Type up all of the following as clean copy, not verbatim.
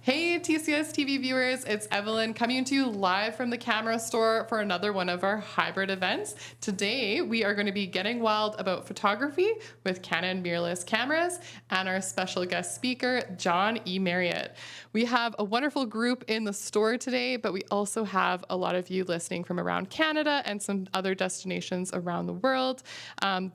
Hey TCSTV viewers, it's Evelyn coming to you live from the camera store for another one of our hybrid events. Today we are going to be getting wild about photography with Canon mirrorless cameras and our special guest speaker, John E. Marriott. We have a wonderful group in the store today, but we also have a lot of you listening from around Canada and some other destinations around the world.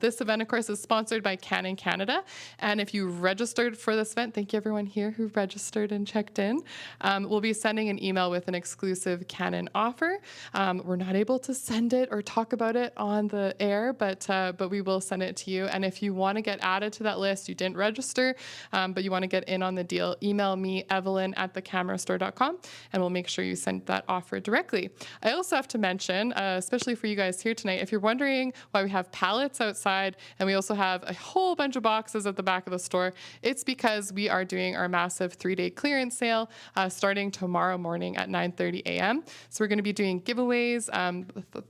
This event, of course, is sponsored by Canon Canada. And if you registered for this event, thank you everyone here who registered and checked in. We'll be sending an email with an exclusive Canon offer. We're not able to send it or talk about it on the air, but we will send it to you. And if you want to get added to that list, you didn't register, but you want to get in on the deal, email me, evelyn@thecamerastore.com, and we'll make sure you send that offer directly. I also have to mention, especially for you guys here tonight, if you're wondering why we have pallets outside and we also have a whole bunch of boxes at the back of the store, it's because we are doing our massive 3-day clearance sale starting tomorrow morning at 9:30 a.m. So we're going to be doing giveaways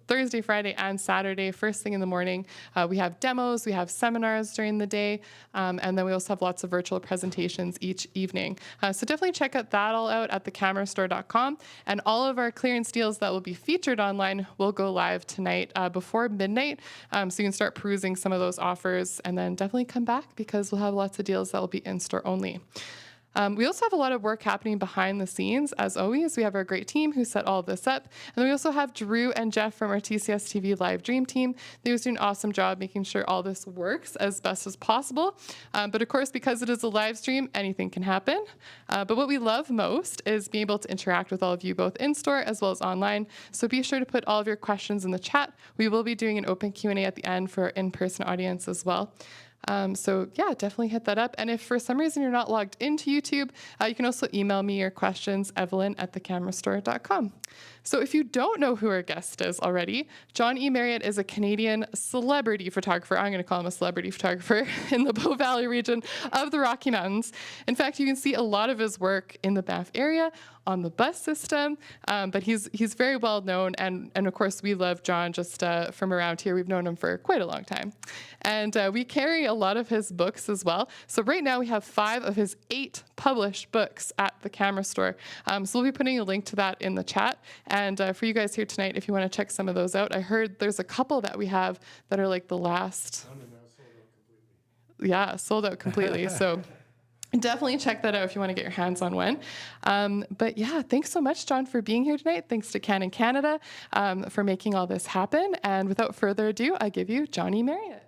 Thursday, Friday, and Saturday, first thing in the morning. We have demos, we have seminars during the day, and then we also have lots of virtual presentations each evening. So definitely check that all out at thecamerastore.com. And all of our clearance deals that will be featured online will go live tonight before midnight. So you can start perusing some of those offers and then definitely come back because we'll have lots of deals that will be in-store only. We also have a lot of work happening behind the scenes. As always, we have our great team who set all of this up. And then we also have Drew and Jeff from our TCSTV Live Dream team. They always do an awesome job making sure all this works as best as possible. But of course, because it is a live stream, anything can happen. But what we love most is being able to interact with all of you both in-store as well as online. So be sure to put all of your questions in the chat. We will be doing an open Q&A at the end for our in-person audience as well. So yeah, definitely hit that up. And if for some reason you're not logged into YouTube, you can also email me your questions, evelyn@thecamerastore.com. So if you don't know who our guest is already, John E. Marriott is a Canadian celebrity photographer. I'm going to call him a celebrity photographer in the Bow Valley region of the Rocky Mountains. In fact, you can see a lot of his work in the Banff area on the bus system, but he's very well known, and of course we love John just from around here. We've known him for quite a long time, and we carry a lot of his books as well. So right now we have 5 of his 8 published books at the Camera Store. So we'll be putting a link to that in the chat, and for you guys here tonight, if you want to check some of those out, I heard there's a couple that we have that are like the last. Yeah, sold out completely. So definitely check that out if you want to get your hands on one. But yeah, thanks so much, John, for being here tonight. Thanks to Canon Canada for making all this happen. And without further ado, I give you John E. Marriott.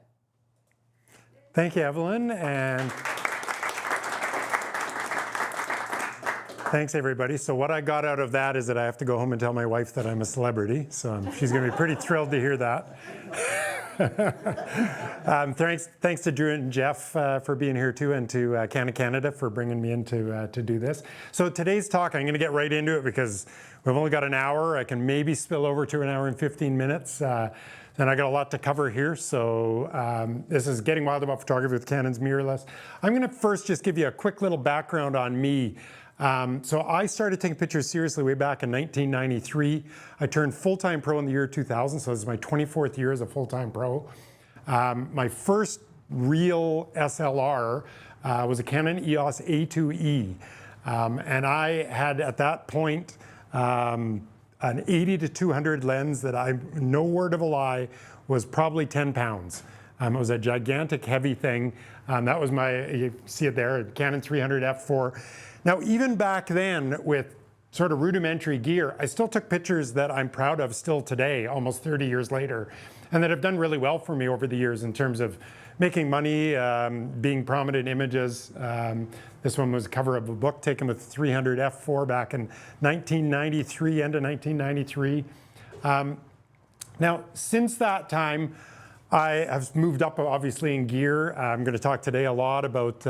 Thank you, Evelyn, and thanks, everybody. So what I got out of that is that I have to go home and tell my wife that I'm a celebrity. So she's going to be pretty thrilled to hear that. Thanks to Drew and Jeff for being here too, and to Canon Canada for bringing me in to do this. So today's talk, I'm going to get right into it because we've only got an hour. I can maybe spill over to an hour and 15 minutes. And I got a lot to cover here. So this is Getting Wild About Photography with Canon's Mirrorless. I'm going to first just give you a quick little background on me. So I started taking pictures seriously way back in 1993. I turned full-time pro in the year 2000, so this is my 24th year as a full-time pro. My first real SLR was a Canon EOS A2E. And I had, at that point, an 80 to 200 lens that no word of a lie, was probably 10 pounds. It was a gigantic, heavy thing. That was you see it there, Canon 300 f4. Now, even back then, with sort of rudimentary gear, I still took pictures that I'm proud of still today, almost 30 years later, and that have done really well for me over the years in terms of making money, being prominent images. This one was a cover of a book taken with 300 f4 back in 1993, end of 1993. Now, since that time, I have moved up, obviously, in gear. I'm going to talk today a lot about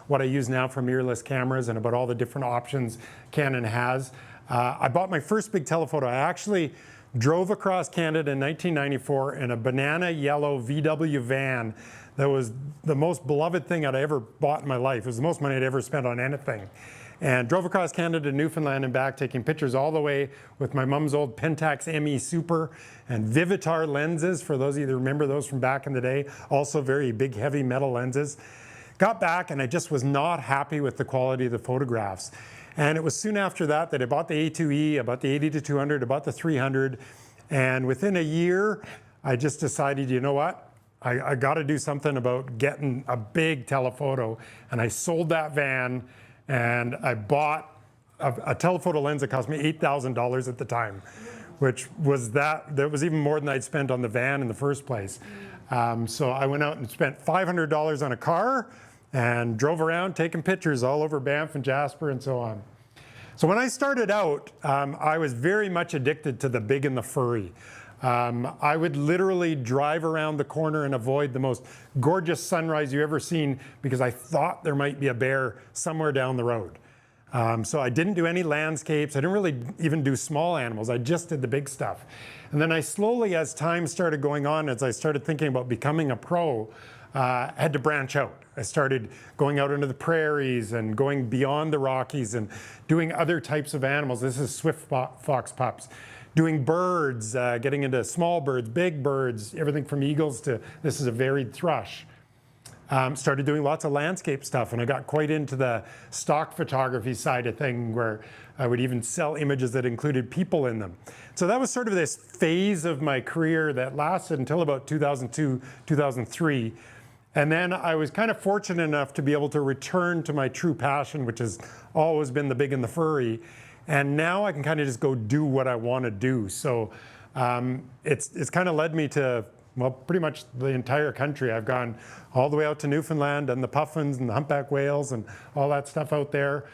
what I use now for mirrorless cameras and about all the different options Canon has. I bought my first big telephoto. I actually drove across Canada in 1994 in a banana yellow VW van that was the most beloved thing I'd ever bought in my life. It was the most money I'd ever spent on anything. And drove across Canada to Newfoundland and back, taking pictures all the way with my mom's old Pentax ME Super and Vivitar lenses, for those of you that remember those from back in the day, also very big, heavy metal lenses. Got back and I just was not happy with the quality of the photographs. And it was soon after that that I bought the A2E, I bought the 80 to 200, I bought the 300. And within a year, I just decided, you know what? I got to do something about getting a big telephoto. And I sold that van and I bought a telephoto lens that cost me $8,000 at the time, which was that was even more than I'd spent on the van in the first place. So I went out and spent $500 on a car and drove around taking pictures all over Banff and Jasper and so on. So when I started out, I was very much addicted to the big and the furry. I would literally drive around the corner and avoid the most gorgeous sunrise you've ever seen because I thought there might be a bear somewhere down the road. So I didn't do any landscapes. I didn't really even do small animals. I just did the big stuff. And then I slowly, as time started going on, as I started thinking about becoming a pro, had to branch out. I started going out into the prairies and going beyond the Rockies and doing other types of animals. This is swift fox pups. Doing birds, getting into small birds, big birds, everything from eagles to, this is a varied thrush. Started doing lots of landscape stuff, and I got quite into the stock photography side of thing where I would even sell images that included people in them. So that was sort of this phase of my career that lasted until about 2002, 2003. And then I was kind of fortunate enough to be able to return to my true passion, which has always been the big and the furry. And now I can kind of just go do what I want to do. So it's kind of led me to, well, pretty much the entire country. I've gone all the way out to Newfoundland and the puffins and the humpback whales and all that stuff out there.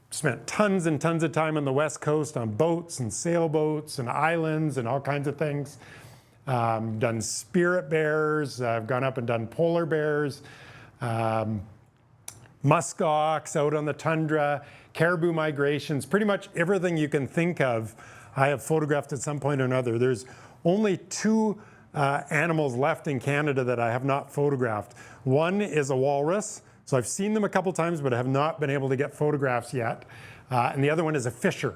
Spent tons and tons of time on the West Coast on boats and sailboats and islands and all kinds of things. Done spirit bears. I've gone up and done polar bears. muskox out on the tundra, caribou migrations, pretty much everything you can think of, I have photographed at some point or another. There's only two animals left in Canada that I have not photographed. One is a walrus. So I've seen them a couple times, but I have not been able to get photographs yet. And the other one is a fisher,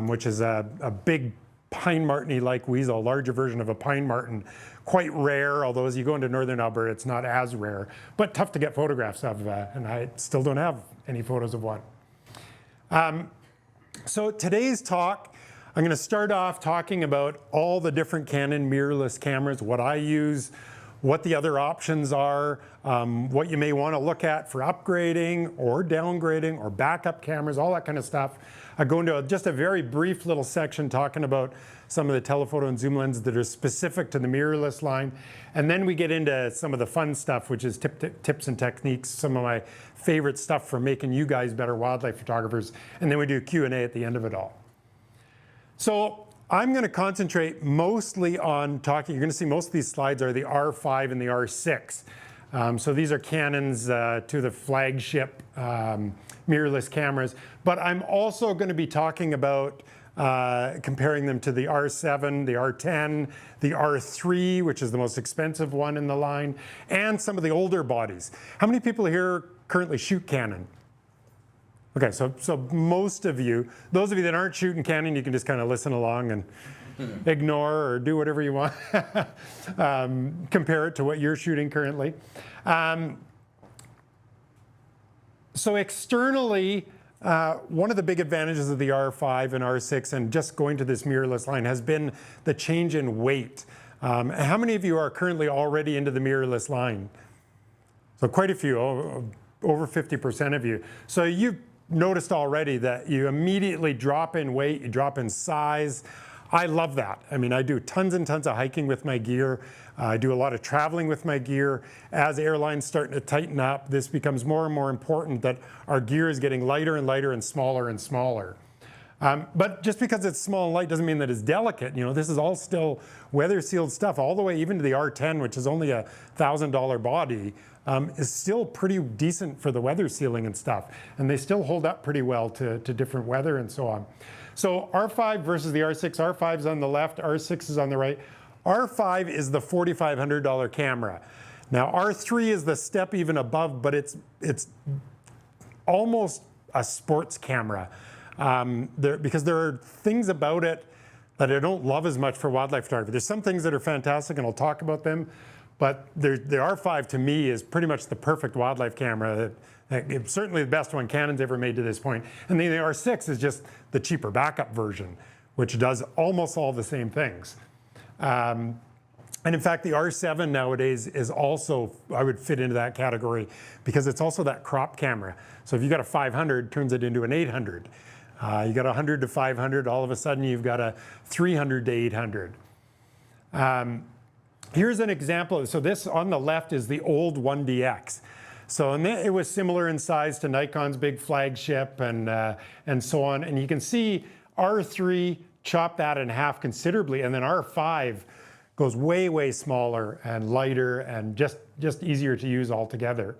which is a big pine marten-y like weasel, a larger version of a pine marten. Quite rare, although as you go into northern Alberta, it's not as rare, but tough to get photographs of, and I still don't have any photos of one. So today's talk, I'm going to start off talking about all the different Canon mirrorless cameras, what I use, what the other options are, what you may want to look at for upgrading or downgrading or backup cameras, all that kind of stuff. I go into just a very brief little section talking about some of the telephoto and zoom lenses that are specific to the mirrorless line. And then we get into some of the fun stuff, which is tips and techniques, some of my favorite stuff for making you guys better wildlife photographers. And then we do Q&A at the end of it all. So I'm going to concentrate mostly on talking, you're going to see most of these slides are the R5 and the R6. So these are Canon's to the flagship mirrorless cameras. But I'm also going to be talking about comparing them to the R7, the R10, the R3, which is the most expensive one in the line, and some of the older bodies. How many people here currently shoot Canon? Okay, so most of you, those of you that aren't shooting Canon, you can just kind of listen along and ignore or do whatever you want. Compare it to what you're shooting currently. So externally, one of the big advantages of the R5 and R6 and just going to this mirrorless line has been the change in weight. How many of you are currently already into the mirrorless line? So quite a few, over 50% of you. So you've noticed already that you immediately drop in weight, you drop in size. I love that. I mean, I do tons and tons of hiking with my gear. I do a lot of traveling with my gear. As airlines starting to tighten up, this becomes more and more important that our gear is getting lighter and lighter and smaller and smaller. But just because it's small and light doesn't mean that it's delicate. You know, this is all still weather sealed stuff, all the way even to the R10, which is only a $1,000 body, is still pretty decent for the weather sealing and stuff. And they still hold up pretty well to different weather and so on. So R5 versus the R6, R5 is on the left, R6 is on the right. R5 is the $4,500 camera. Now R3 is the step even above, but it's almost a sports camera. Because there are things about it that I don't love as much for wildlife photography. There's some things that are fantastic and I'll talk about them, but the R5 to me is pretty much the perfect wildlife camera. It's certainly the best one Canon's ever made to this point. And then the R6 is just the cheaper backup version, which does almost all the same things. And in fact, the R7 nowadays is also, I would fit into that category because it's also that crop camera. So if you got a 500, turns it into an 800. You got a 100 to 500, all of a sudden you've got a 300 to 800. Here's an example. So this on the left is the old 1DX. So and it was similar in size to Nikon's big flagship and so on. And you can see R3 chop that in half considerably, and then R5 goes way, way smaller and lighter and just easier to use altogether.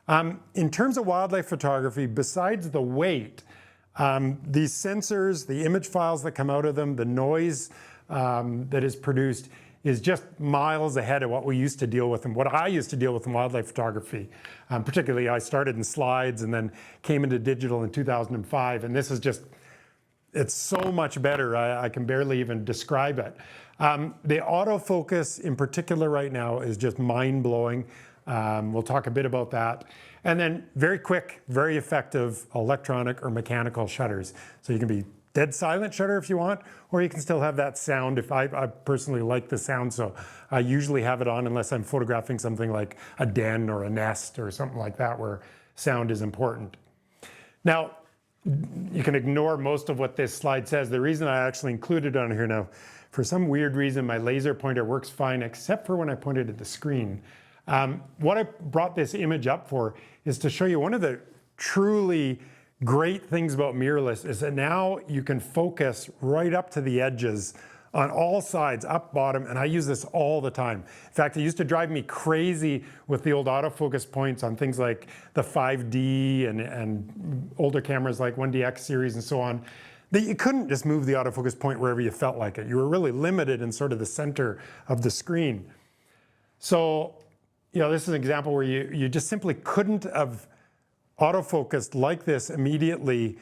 In terms of wildlife photography, besides the weight, these sensors, the image files that come out of them, the noise that is produced is just miles ahead of what we used to deal with and what I used to deal with in wildlife photography. Particularly, I started in slides and then came into digital in 2005, and this is just, it's so much better. I can barely even describe it. The autofocus in particular right now is just mind-blowing. We'll talk a bit about that. And then very quick, very effective electronic or mechanical shutters. So you can be dead silent shutter if you want, or you can still have that sound. If I personally like the sound, so I usually have it on unless I'm photographing something like a den or a nest or something like that where sound is important. Now, you can ignore most of what this slide says. The reason I actually included it on here now, for some weird reason, my laser pointer works fine except for when I point it at the screen. What I brought this image up for is to show you one of the truly great things about mirrorless is that now you can focus right up to the edges on all sides, up, bottom, and I use this all the time. In fact, it used to drive me crazy with the old autofocus points on things like the 5D and older cameras like 1DX series and so on, that you couldn't just move the autofocus point wherever you felt like it. You were really limited in sort of the center of the screen. So, this is an example where you just simply couldn't have autofocused like this immediately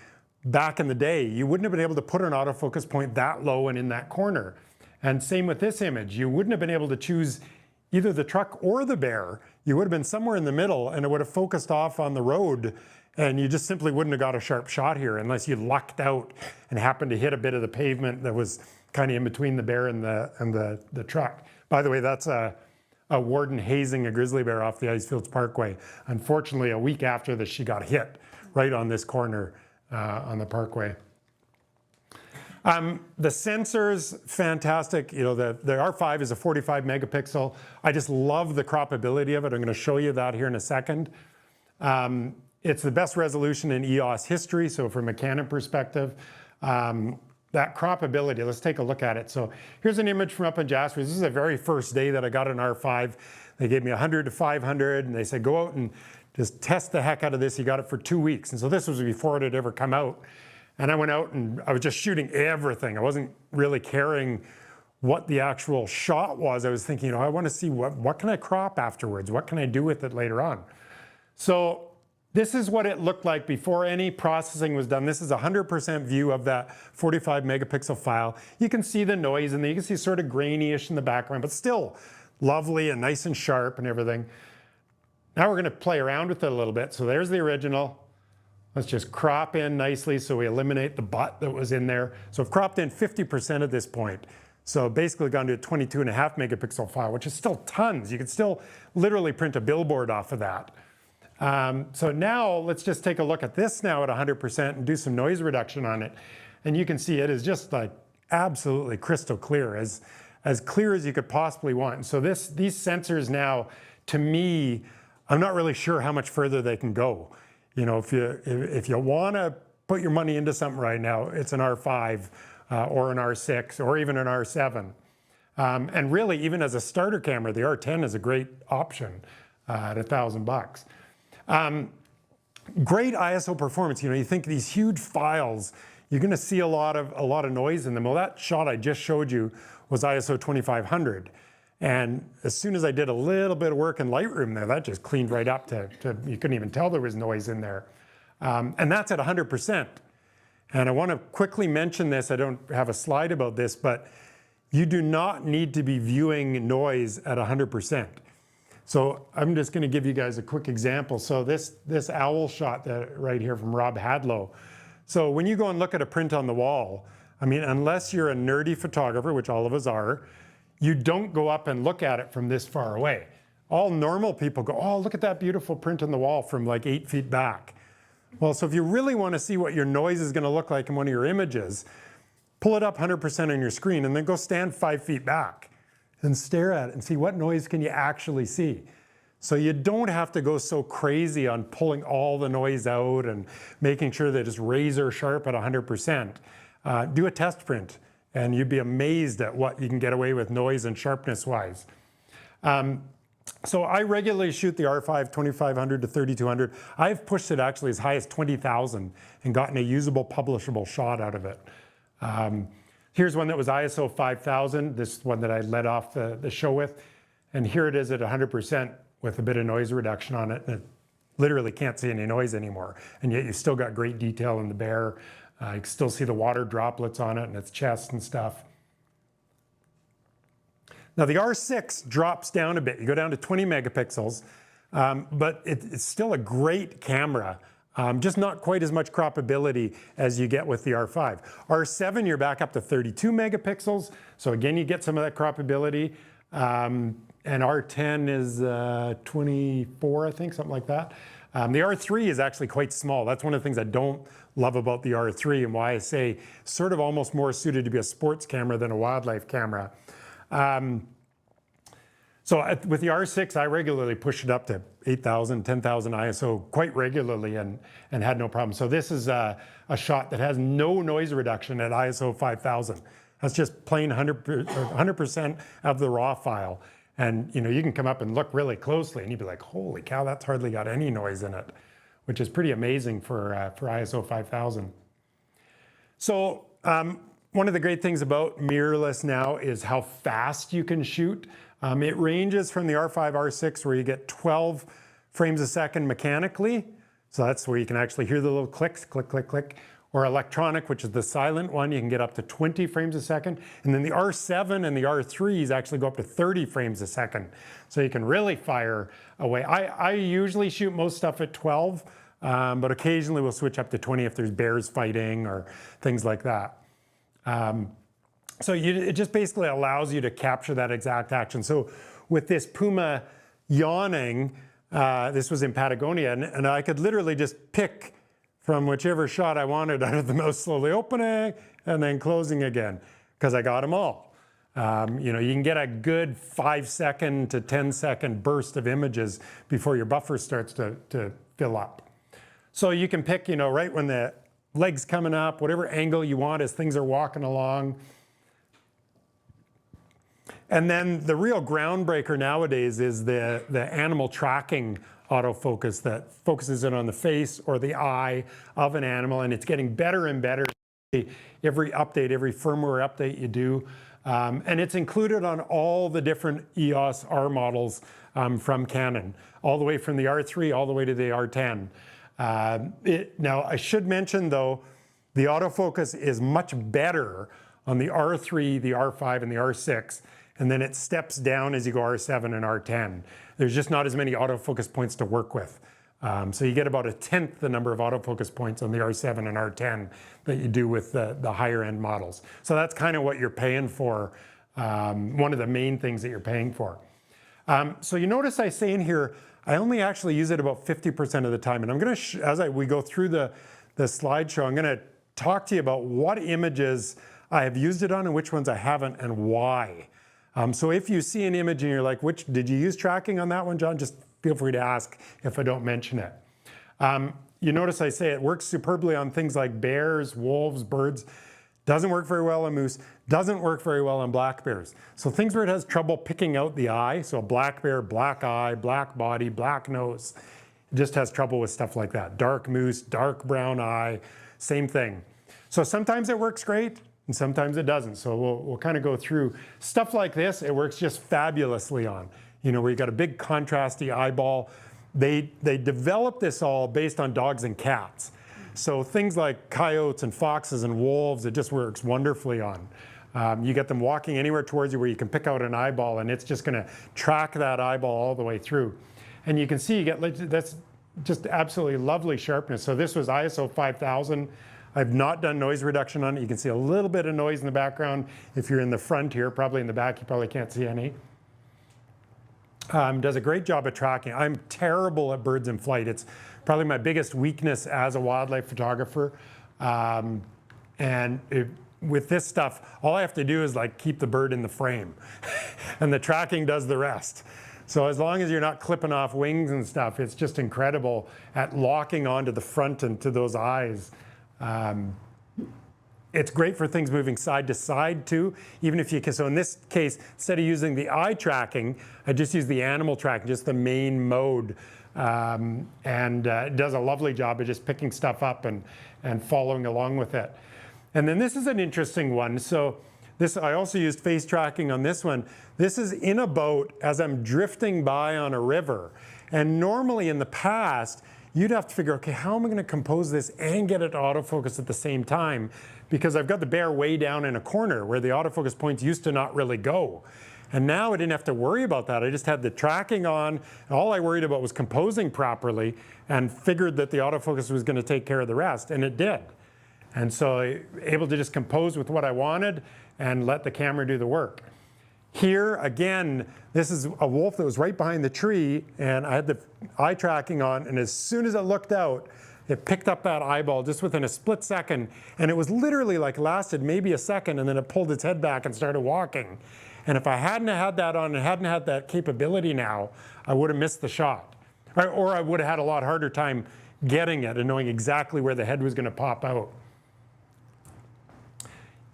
back in the day. You wouldn't have been able to put an autofocus point that low and in that corner. And same with this image. You wouldn't have been able to choose either the truck or the bear. You would have been somewhere in the middle and it would have focused off on the road, and you just simply wouldn't have got a sharp shot here unless you lucked out and happened to hit a bit of the pavement that was kind of in between the bear and the truck. By the way, that's a warden hazing a grizzly bear off the Icefields Parkway. Unfortunately, a week after this, she got hit right on this corner on the parkway. The sensors, fantastic. The R5 is a 45 megapixel. I just love the croppability of it. I'm going to show you that here in a second. It's the best resolution in EOS history. So from a Canon perspective, that croppability, let's take a look at it. So here's an image from up in Jasper. This is the very first day that I got an R5. They gave me 100 to 500 and they said, go out and just test the heck out of this. You got it for 2 weeks. And so this was before it had ever come out. And I went out and I was just shooting everything. I wasn't really caring what the actual shot was. I was thinking, I want to see what can I crop afterwards? What can I do with it later on? So this is what it looked like before any processing was done. This is a 100% view of that 45 megapixel file. You can see the noise and you can see sort of grainy-ish in the background, but still lovely and nice and sharp and everything. Now we're going to play around with it a little bit. So there's the original. Let's just crop in nicely so we eliminate the butt that was in there. So I've cropped in 50% at this point. So basically gone to a 22.5 megapixel file, which is still tons. You could still literally print a billboard off of that. So now let's just take a look at this now at 100% and do some noise reduction on it. And you can see it is just like absolutely crystal clear, as clear as you could possibly want. And so these sensors now, to me, I'm not really sure how much further they can go. If you want to put your money into something right now, it's an R5 or an R6 or even an R7. And really, even as a starter camera, the R10 is a great option at $1,000. Great ISO performance. You think these huge files, you're going to see a lot of noise in them. Well, that shot I just showed you was ISO 2500. And as soon as I did a little bit of work in Lightroom there, that just cleaned right up to you couldn't even tell there was noise in there. And that's at 100%. And I want to quickly mention this. I don't have a slide about this, but you do not need to be viewing noise at 100%. So I'm just going to give you guys a quick example. So this owl shot right here from Rob Hadlow. So when you go and look at a print on the wall, unless you're a nerdy photographer, which all of us are, you don't go up and look at it from this far away. All normal people go, oh, look at that beautiful print on the wall from like 8 feet back. Well, so if you really want to see what your noise is going to look like in one of your images, pull it up 100% on your screen and then go stand 5 feet back and stare at it and see what noise can you actually see. So you don't have to go so crazy on pulling all the noise out and making sure that it's razor sharp at 100%. Do a test print and you'd be amazed at what you can get away with noise and sharpness wise. So I regularly shoot the R5 2500 to 3200. I've pushed it actually as high as 20,000 and gotten a usable publishable shot out of it. Here's one that was ISO 5000, this one that I led off the show with. And here it is at 100% with a bit of noise reduction on it. And it literally can't see any noise anymore. And yet you still got great detail in the bear. You can still see the water droplets on it and its chest and stuff. Now the R6 drops down a bit. You go down to 20 megapixels, but it's still a great camera. Just not quite as much croppability as you get with the R5. R7, you're back up to 32 megapixels. So again, you get some of that croppability. And R10 is 24, I think, something like that. The R3 is actually quite small. That's one of the things I don't love about the R3 and why I say sort of almost more suited to be a sports camera than a wildlife camera. So with the R6, I regularly push it up to 8,000, 10,000 ISO quite regularly and had no problem. So this is a shot that has no noise reduction at ISO 5000. That's just plain 100% of the raw file. And you can come up and look really closely and you'd be like, holy cow, that's hardly got any noise in it, which is pretty amazing for ISO 5000. So one of the great things about mirrorless now is how fast you can shoot. It ranges from the R5, R6, where you get 12 frames a second mechanically. So that's where you can actually hear the little clicks, click, click, click. Or electronic, which is the silent one, you can get up to 20 frames a second. And then the R7 and the R3s actually go up to 30 frames a second. So you can really fire away. I usually shoot most stuff at 12, but occasionally we'll switch up to 20 if there's bears fighting or things like that. So it just basically allows you to capture that exact action. So with this puma yawning, this was in Patagonia, and I could literally just pick from whichever shot I wanted out of the mouth slowly opening and then closing again, because I got them all. You can get a good 5-second to 10-second burst of images before your buffer starts to fill up. So you can pick, right when the leg's coming up, whatever angle you want as things are walking along. And then the real groundbreaker nowadays is the animal tracking autofocus that focuses in on the face or the eye of an animal, and it's getting better and better every update, every firmware update you do. And it's included on all the different EOS R models from Canon, all the way from the R3 all the way to the R10. Now, I should mention though, the autofocus is much better on the R3, the R5, and the R6, and then it steps down as you go R7 and R10. There's just not as many autofocus points to work with. So you get about 1/10 the number of autofocus points on the R7 and R10 that you do with the higher end models. So that's kind of what you're paying for, one of the main things that you're paying for. So you notice I say in here, I only actually use it about 50% of the time. And I'm gonna, as we go through the slideshow, I'm gonna talk to you about what images I have used it on and which ones I haven't and why. So if you see an image and you're like, did you use tracking on that one, John? Just feel free to ask if I don't mention it. You notice I say it works superbly on things like bears, wolves, birds. Doesn't work very well on moose. Doesn't work very well on black bears. So things where it has trouble picking out the eye. So a black bear, black eye, black body, black nose. It just has trouble with stuff like that. Dark moose, dark brown eye, same thing. So sometimes it works great, and sometimes it doesn't. So we'll kind of go through stuff like this. It works just fabulously on, where you got a big contrasty eyeball. They developed this all based on dogs and cats. So things like coyotes and foxes and wolves, it just works wonderfully on. You get them walking anywhere towards you where you can pick out an eyeball, and it's just going to track that eyeball all the way through. And you can see that's just absolutely lovely sharpness. So this was ISO 5000. I've not done noise reduction on it. You can see a little bit of noise in the background. If you're in the front here, probably in the back, you probably can't see any. Does a great job of tracking. I'm terrible at birds in flight. It's probably my biggest weakness as a wildlife photographer. With this stuff, all I have to do is keep the bird in the frame and the tracking does the rest. So as long as you're not clipping off wings and stuff, it's just incredible at locking onto the front and to those eyes. It's great for things moving side to side too, even if you can. So in this case, instead of using the eye tracking, I just use the animal tracking, just the main mode. It does a lovely job of just picking stuff up and following along with it. And then this is an interesting one. So I also used face tracking on this one. This is in a boat as I'm drifting by on a river. And normally in the past, you'd have to figure, okay, how am I going to compose this and get it to autofocus at the same time? Because I've got the bear way down in a corner where the autofocus points used to not really go. And now I didn't have to worry about that. I just had the tracking on. And all I worried about was composing properly and figured that the autofocus was going to take care of the rest, and it did. And so I was able to just compose with what I wanted and let the camera do the work. Here, again, this is a wolf that was right behind the tree, and I had the eye tracking on, and as soon as it looked out, it picked up that eyeball just within a split second, and it was literally lasted maybe a second, and then it pulled its head back and started walking. And if I hadn't had that on and hadn't had that capability now, I would have missed the shot. Or I would have had a lot harder time getting it and knowing exactly where the head was going to pop out.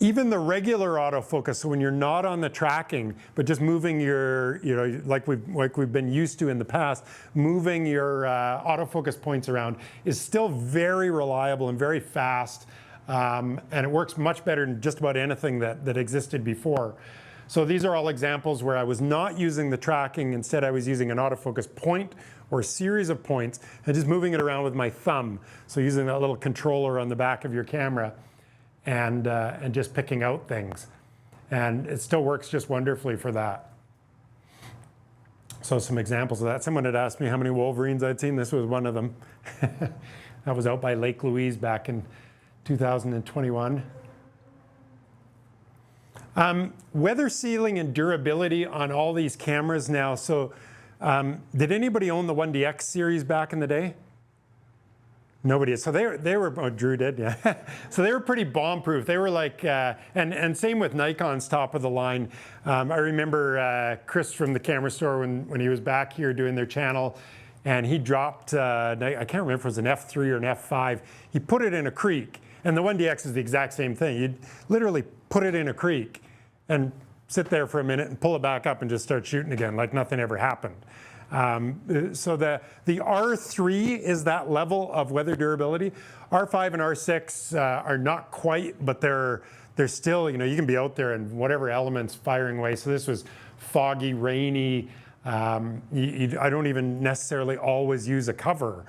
even the regular autofocus, so when you're not on the tracking, but just moving your, like we've been used to in the past, moving your autofocus points around is still very reliable and very fast, and it works much better than just about anything that existed before. So these are all examples where I was not using the tracking. Instead, I was using an autofocus point or a series of points and just moving it around with my thumb. So using that little controller on the back of your camera and just picking out things. And it still works just wonderfully for that. So some examples of that. Someone had asked me how many wolverines I'd seen. This was one of them. That was out by Lake Louise back in 2021. Weather sealing and durability on all these cameras now. So did anybody own the 1DX series back in the day? Nobody. So they were oh, Drew did, yeah. So they were pretty bomb-proof. They were like, and same with Nikon's top of the line. I remember Chris from the camera store when he was back here doing their channel, and he dropped, I can't remember if it was an F3 or an F5. He put it in a creek, and the 1DX is the exact same thing. You'd literally put it in a creek and sit there for a minute and pull it back up and just start shooting again like nothing ever happened. So the R3 is that level of weather durability. R5 and R6 are not quite, but they're still, you can be out there and whatever elements firing away. So this was foggy, rainy. I don't even necessarily always use a cover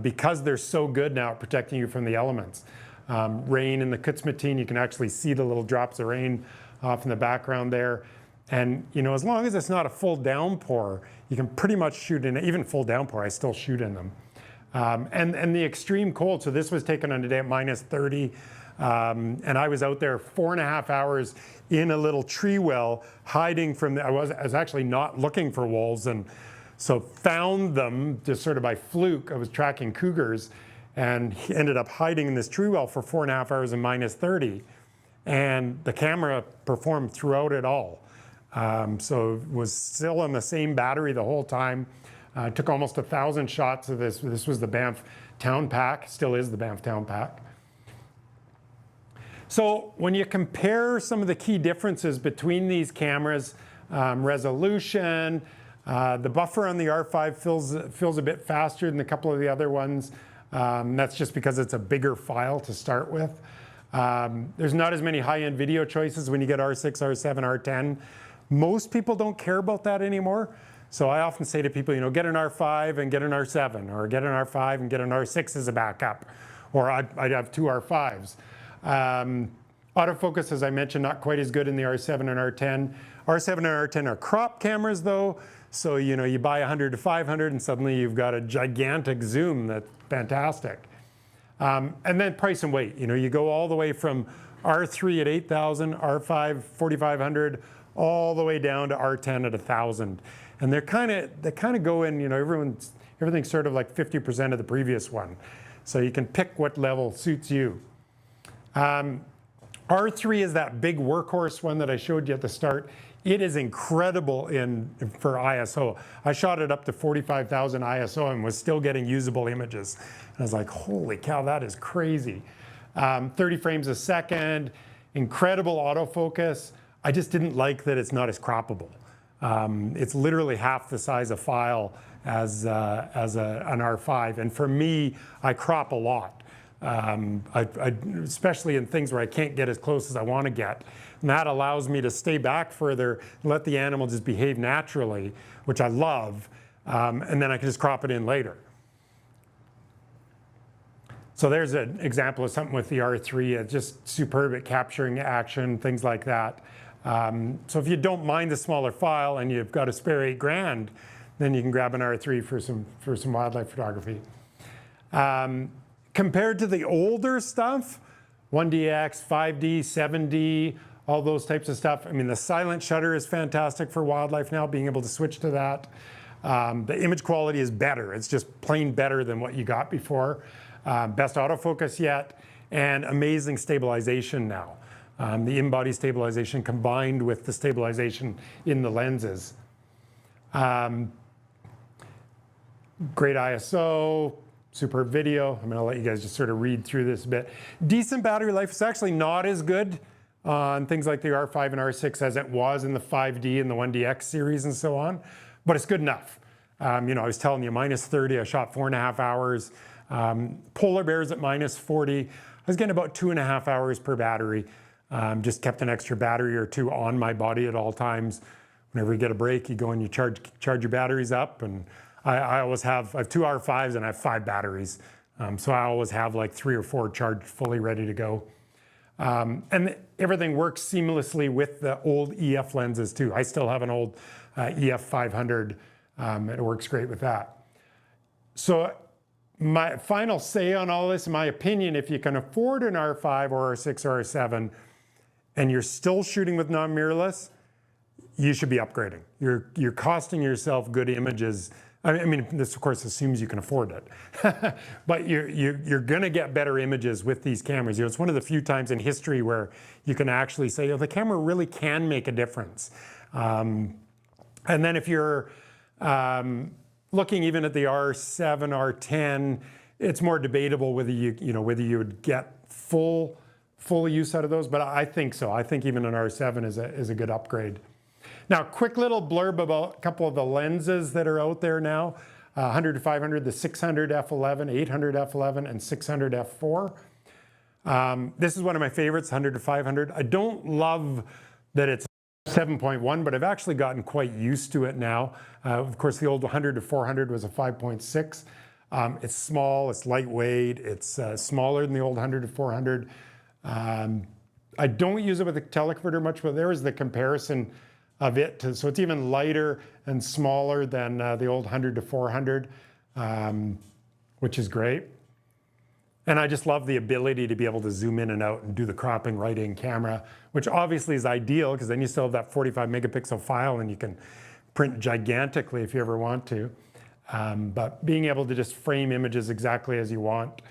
because they're so good now at protecting you from the elements. Rain in the Kutzmatine, you can actually see the little drops of rain off in the background there. And as long as it's not a full downpour, you can pretty much shoot in it. Even full downpour, I still shoot in them. And the extreme cold, so this was taken on a day at -30. And I was out there 4.5 hours in a little tree well, hiding from I was actually not looking for wolves, and so found them just sort of by fluke. I was tracking cougars and ended up hiding in this tree well for 4.5 hours in -30. And the camera performed throughout it all. So it was still on the same battery the whole time. Took almost 1,000 shots of this. This was the Banff Town Pack, still is the Banff Town Pack. So when you compare some of the key differences between these cameras, resolution, the buffer on the R5 fills a bit faster than a couple of the other ones. That's just because it's a bigger file to start with. There's not as many high-end video choices when you get R6, R7, R10. Most people don't care about that anymore. So I often say to people, get an R5 and get an R7, or get an R5 and get an R6 as a backup, or I'd have 2 R5s. Autofocus, as I mentioned, not quite as good in the R7 and R10. R7 and R10 are crop cameras though, so you buy 100 to 500 and suddenly you've got a gigantic zoom that's fantastic. And then price and weight, you go all the way from R3 at 8,000, R5 4,500, all the way down to R10 at 1,000. And they kind of go in, everything's sort of like 50% of the previous one. So you can pick what level suits you. R3 is that big workhorse one that I showed you at the start. It is incredible for ISO. I shot it up to 45,000 ISO and was still getting usable images. And I was like, holy cow, that is crazy. 30 frames a second, incredible autofocus. I just didn't like that it's not as croppable. It's literally half the size of file as an R5. And for me, I crop a lot. Especially in things where I can't get as close as I want to get. And that allows me to stay back further and let the animal just behave naturally, which I love, and then I can just crop it in later. So there's an example of something with the R3, it's just superb at capturing action, things like that. So if you don't mind the smaller file and you've got a spare $8,000, then you can grab an R3 for some wildlife photography. Compared to the older stuff, 1DX, 5D, 7D, all those types of stuff. I mean, the silent shutter is fantastic for wildlife now, being able to switch to that. The image quality is better. It's just plain better than what you got before. Best autofocus yet, and amazing stabilization now. The in-body stabilization combined with the stabilization in the lenses. Great ISO, superb video. I'm going to let you guys just sort of read through this a bit. Decent battery life. It's actually not as good on things like the R5 and R6 as it was in the 5D and the 1DX series and so on, but it's good enough. I was telling you, minus 30, I shot 4.5 hours. Polar bears at minus 40, I was getting about 2.5 hours per battery. Just kept an extra battery or two on my body at all times. Whenever you get a break, you go and you charge your batteries up. And I always have 2 R5s and I have 5 batteries. So I always have like 3 or 4 charged fully ready to go. And everything works seamlessly with the old EF lenses too. I still have an old EF 500. It works great with that. So my final say on all this, in my opinion, if you can afford an R5 or R6 or R7 and you're still shooting with non-mirrorless, you should be upgrading. You're costing yourself good images. I mean, this of course assumes you can afford it, but you're gonna get better images with these cameras. It's one of the few times in history where you can actually say, the camera really can make a difference. And then if you're looking even at the R7, R10, it's more debatable whether whether you would get full use out of those, but I think so. I think even an R7 is a good upgrade. Now, quick little blurb about a couple of the lenses that are out there now. 100 to 500, the 600 f11, 800 f11, and 600 f4. This is one of my favorites, 100 to 500. I don't love that it's 7.1, but I've actually gotten quite used to it now. Of course, the old 100 to 400 was a 5.6. It's small, it's lightweight, it's smaller than the old 100 to 400. I don't use it with the teleconverter much, but there is the comparison of it. So it's even lighter and smaller than the old 100 to 400, which is great. And I just love the ability to be able to zoom in and out and do the cropping right in camera, which obviously is ideal because then you still have that 45 megapixel file and you can print gigantically if you ever want to. But being able to just frame images exactly as you want,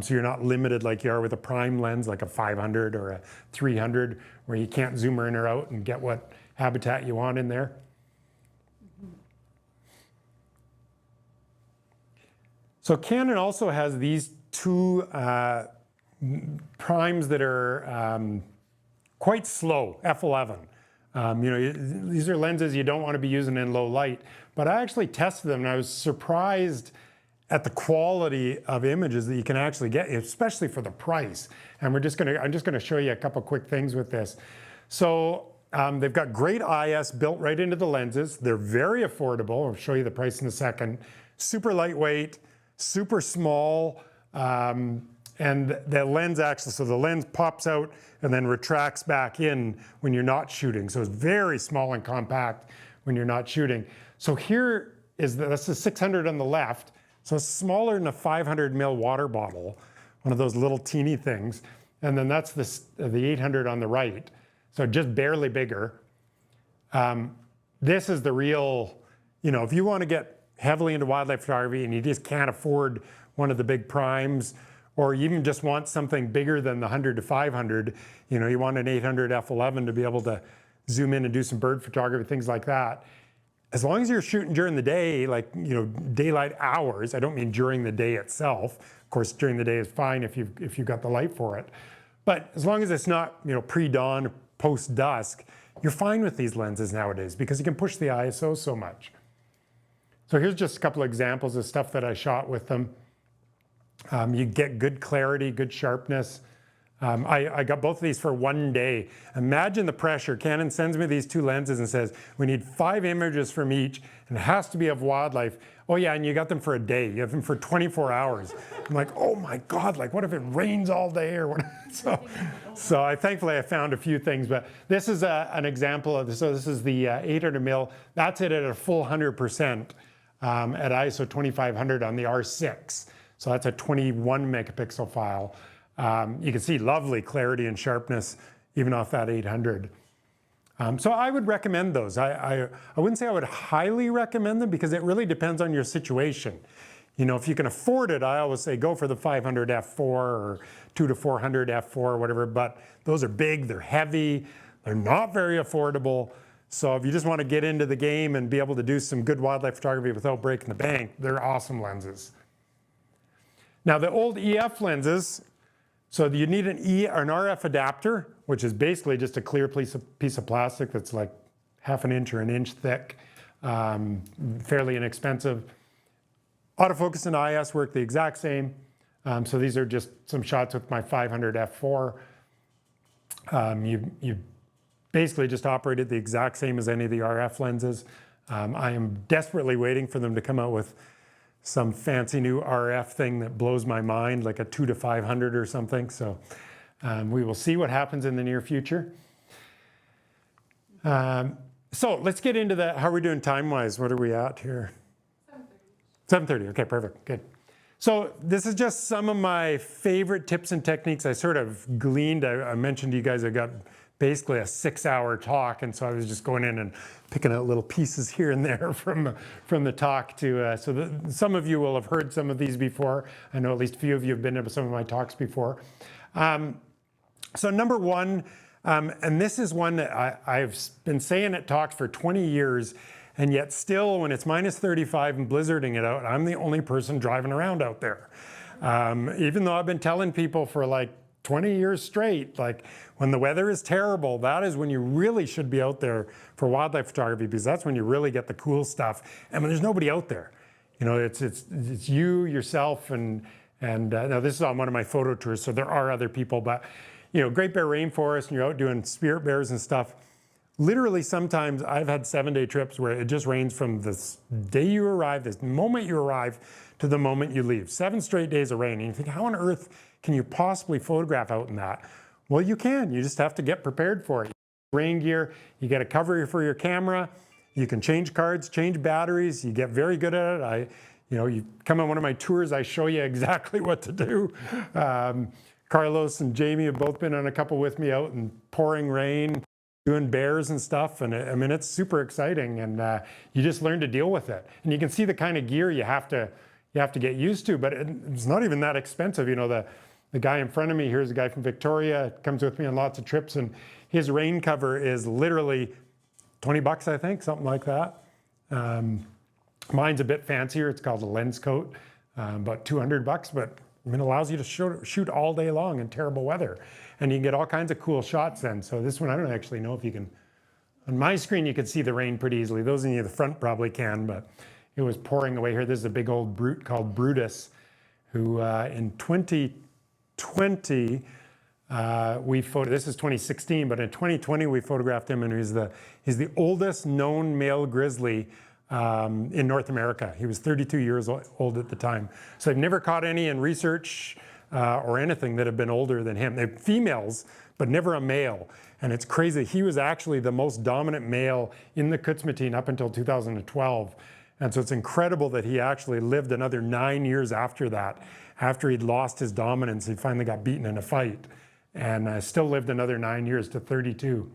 so you're not limited like you are with a prime lens like a 500 or a 300 where you can't zoom in or out and get what habitat you want in there. So Canon also has these 2 primes that are quite slow, f11. These are lenses you don't want to be using in low light, but I actually tested them and I was surprised at the quality of images that you can actually get, especially for the price. And I'm just gonna show you a couple quick things with this. So they've got great IS built right into the lenses. They're very affordable. I'll show you the price in a second. Super lightweight, super small, and the lens actually, so the lens pops out and then retracts back in when you're not shooting. So it's very small and compact when you're not shooting. So here that's the 600 on the left. So it's smaller than a 500 ml water bottle, one of those little teeny things. And then that's the 800 on the right. So just barely bigger. This is the real, if you want to get heavily into wildlife photography and you just can't afford one of the big primes, or you even just want something bigger than the 100 to 500, you want an 800 f11 to be able to zoom in and do some bird photography, things like that. As long as you're shooting during the day, like, daylight hours, I don't mean during the day itself. Of course, during the day is fine if you've got the light for it. But as long as it's not, pre-dawn, post-dusk, you're fine with these lenses nowadays because you can push the ISO so much. So here's just a couple of examples of stuff that I shot with them. You get good clarity, good sharpness. I got both of these for 1 day. Imagine the pressure. Canon sends me these 2 lenses and says, we need 5 images from each, and it has to be of wildlife. Oh yeah, and you got them for a day. You have them for 24 hours. I'm like, oh my God, like what if it rains all day or what? So thankfully I found a few things, but this is an example of this. So this is the 800 mil. That's it at a full 100% at ISO 2500 on the R6. So that's a 21 megapixel file. You can see lovely clarity and sharpness even off that 800. So I would recommend those. I wouldn't say I would highly recommend them because it really depends on your situation. If you can afford it, I always say go for the 500 f4 or 2 to 400 f4 or whatever, but those are big, they're heavy, they're not very affordable. So if you just want to get into the game and be able to do some good wildlife photography without breaking the bank, they're awesome lenses. Now the old EF lenses, So you need an RF adapter, which is basically just a clear piece of plastic that's like half an inch or an inch thick, fairly inexpensive. Autofocus and IS work the exact same. So these are just some shots with my 500 f4. You basically just operate it the exact same as any of the RF lenses. I am desperately waiting for them to come out with some fancy new RF thing that blows my mind, like a 2 to 500 or something. So we will see what happens in the near future. So let's get into that. How are we doing time-wise? What are we at here? 7:30. Okay, perfect. Good. So this is just some of my favorite tips and techniques I sort of gleaned. I mentioned to you guys I got basically a 6-hour talk, and so I was just going in and picking out little pieces here and there from the talk to some of you will have heard some of these before. I know at least a few of you have been to some of my talks before. So number one, and this is one that I've been saying at talks for 20 years, and yet still when it's minus 35 and blizzarding it out, I'm the only person driving around out there. Even though I've been telling people for like 20 years straight, like when the weather is terrible, that is when you really should be out there for wildlife photography, because that's when you really get the cool stuff. And when there's nobody out there, you know, it's you, yourself, and now this is on one of my photo tours, so there are other people, but you know, Great Bear Rainforest, and you're out doing spirit bears and stuff. Literally sometimes I've had 7-day trips where it just rains from this day you arrive, this moment you arrive, to the moment you leave. 7 straight days of rain. And you think, how on earth can you possibly photograph out in that? Well, you can. You just have to get prepared for it. Rain gear, you get a cover for your camera, you can change cards, change batteries, you get very good at it. You come on one of my tours, I show you exactly what to do. Carlos and Jamie have both been on a couple with me out in pouring rain, doing bears and stuff, and I mean, it's super exciting, and you just learn to deal with it. And you can see the kind of gear you have to get used to, but it's not even that expensive. You know, the guy in front of me, here's a guy from Victoria, comes with me on lots of trips, and his rain cover is literally 20 bucks, I think, something like that. Mine's a bit fancier. It's called a lens coat, about 200 bucks, but I mean, it allows you to shoot all day long in terrible weather. And you can get all kinds of cool shots then. So this one, I don't actually know if you can, on my screen, you can see the rain pretty easily. Those in the front probably can, but it was pouring away here. This is a big old brute called Brutus, who in 2020, this is 2016, but in 2020 we photographed him, and he's the oldest known male grizzly in North America. He was 32 years old at the time. So I've never caught any in research or anything that have been older than him. They're females, but never a male. And it's crazy. He was actually the most dominant male in the Kutsumatine up until 2012. And so it's incredible that he actually lived another 9 years after that. After he'd lost his dominance, he finally got beaten in a fight, and still lived another 9 years to 32.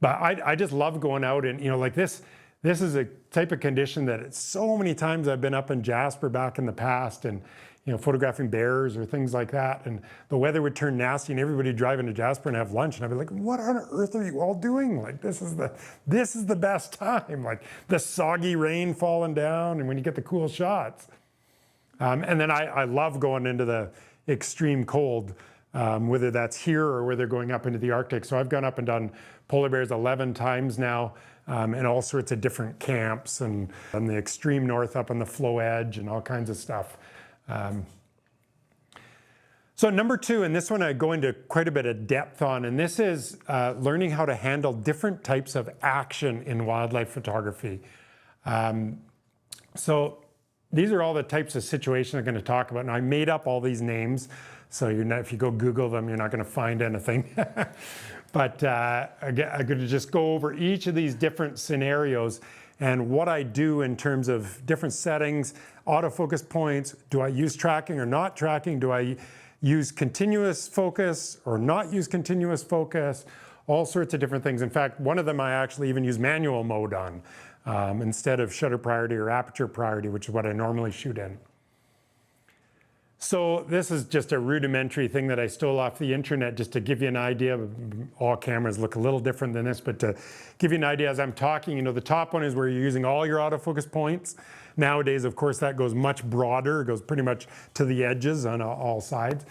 But I just love going out and, you know, like this is a type of condition that so many times I've been up in Jasper back in the past, and you know, photographing bears or things like that, and the weather would turn nasty and everybody would drive into Jasper and have lunch, and I'd be like, what on earth are you all doing? Like, this is the best time, like the soggy rain falling down, and when you get the cool shots. And then I love going into the extreme cold, whether that's here or whether going up into the Arctic. So I've gone up and done polar bears 11 times now, in all sorts of different camps, and on the extreme north up on the floe edge and all kinds of stuff. So number 2, and this one I go into quite a bit of depth on, and this is learning how to handle different types of action in wildlife photography. So these are all the types of situations I'm going to talk about, and I made up all these names, so if you go Google them, you're not going to find anything. But I'm going to just go over each of these different scenarios and what I do in terms of different settings, autofocus points. Do I use tracking or not tracking? Do I use continuous focus or not use continuous focus? All sorts of different things. In fact, one of them I actually even use manual mode on instead of shutter priority or aperture priority, which is what I normally shoot in. So this is just a rudimentary thing that I stole off the internet just to give you an idea. All cameras look a little different than this, but to give you an idea as I'm talking, you know, the top one is where you're using all your autofocus points. Nowadays, of course, that goes much broader. It goes pretty much to the edges on all sides.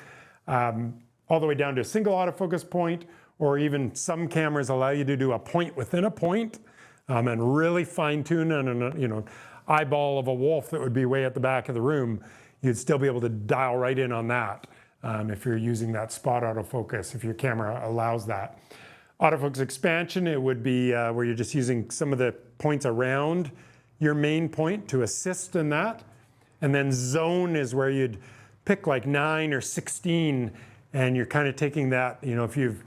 all the way down to a single autofocus point, or even some cameras allow you to do a point within a point, and really fine tune on an eyeball of a wolf that would be way at the back of the room. You'd still be able to dial right in on that if you're using that spot autofocus, if your camera allows that. Autofocus expansion, it would be where you're just using some of the points around your main point to assist in that. And then zone is where you'd pick like 9 or 16, and you're kind of taking that, if you've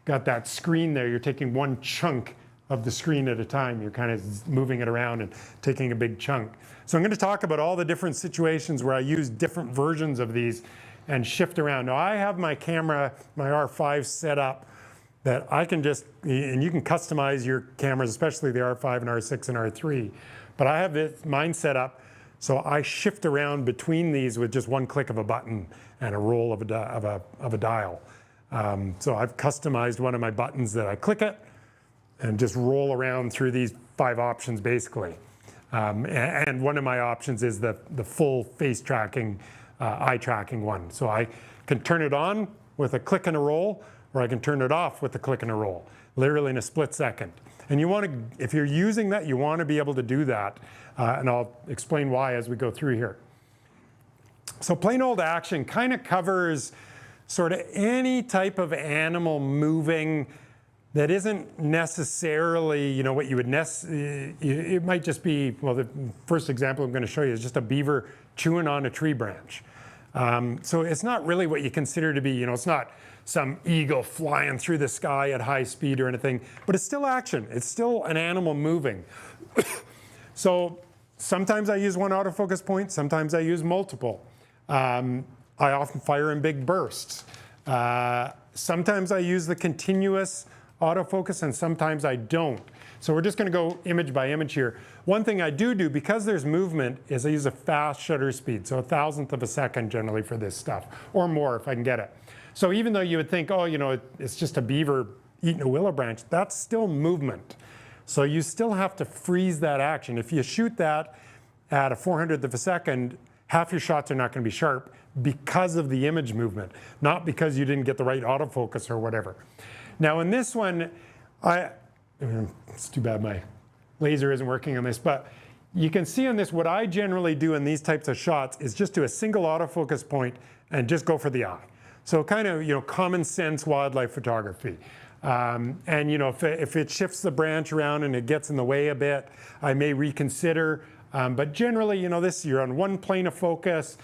got that screen there, you're taking one chunk of the screen at a time. You're kind of moving it around and taking a big chunk. So I'm going to talk about all the different situations where I use different versions of these and shift around. Now I have my camera, my R5 set up that I can just, and you can customize your cameras, especially the R5 and R6 and R3, but I have mine set up so I shift around between these with just one click of a button and a roll of a dial. So I've customized one of my buttons that I click it and just roll around through these 5 options basically. And one of my options is the full face tracking, eye tracking one. So I can turn it on with a click and a roll, or I can turn it off with a click and a roll, literally in a split second. And you want to, if you're using that, you want to be able to do that. And I'll explain why as we go through here. So plain old action kind of covers sort of any type of animal moving that isn't necessarily, what you would it might just be, well, the first example I'm going to show you is just a beaver chewing on a tree branch. So it's not really what you consider to be, it's not some eagle flying through the sky at high speed or anything, but it's still action. It's still an animal moving. So sometimes I use one autofocus point, sometimes I use multiple. I often fire in big bursts. Sometimes I use the continuous autofocus and sometimes I don't. So we're just going to go image by image here. One thing I do because there's movement is I use a fast shutter speed, so 1,000th of a second generally for this stuff, or more if I can get it. So even though you would think, it's just a beaver eating a willow branch, that's still movement. So you still have to freeze that action. If you shoot that at a 400th of a second, half your shots are not going to be sharp because of the image movement, not because you didn't get the right autofocus or whatever. Now in this one, it's too bad my laser isn't working on this, but you can see on this, what I generally do in these types of shots is just do a single autofocus point and just go for the eye. So kind of, common sense wildlife photography. And if it shifts the branch around and it gets in the way a bit, I may reconsider. But generally, you're on one plane of focus.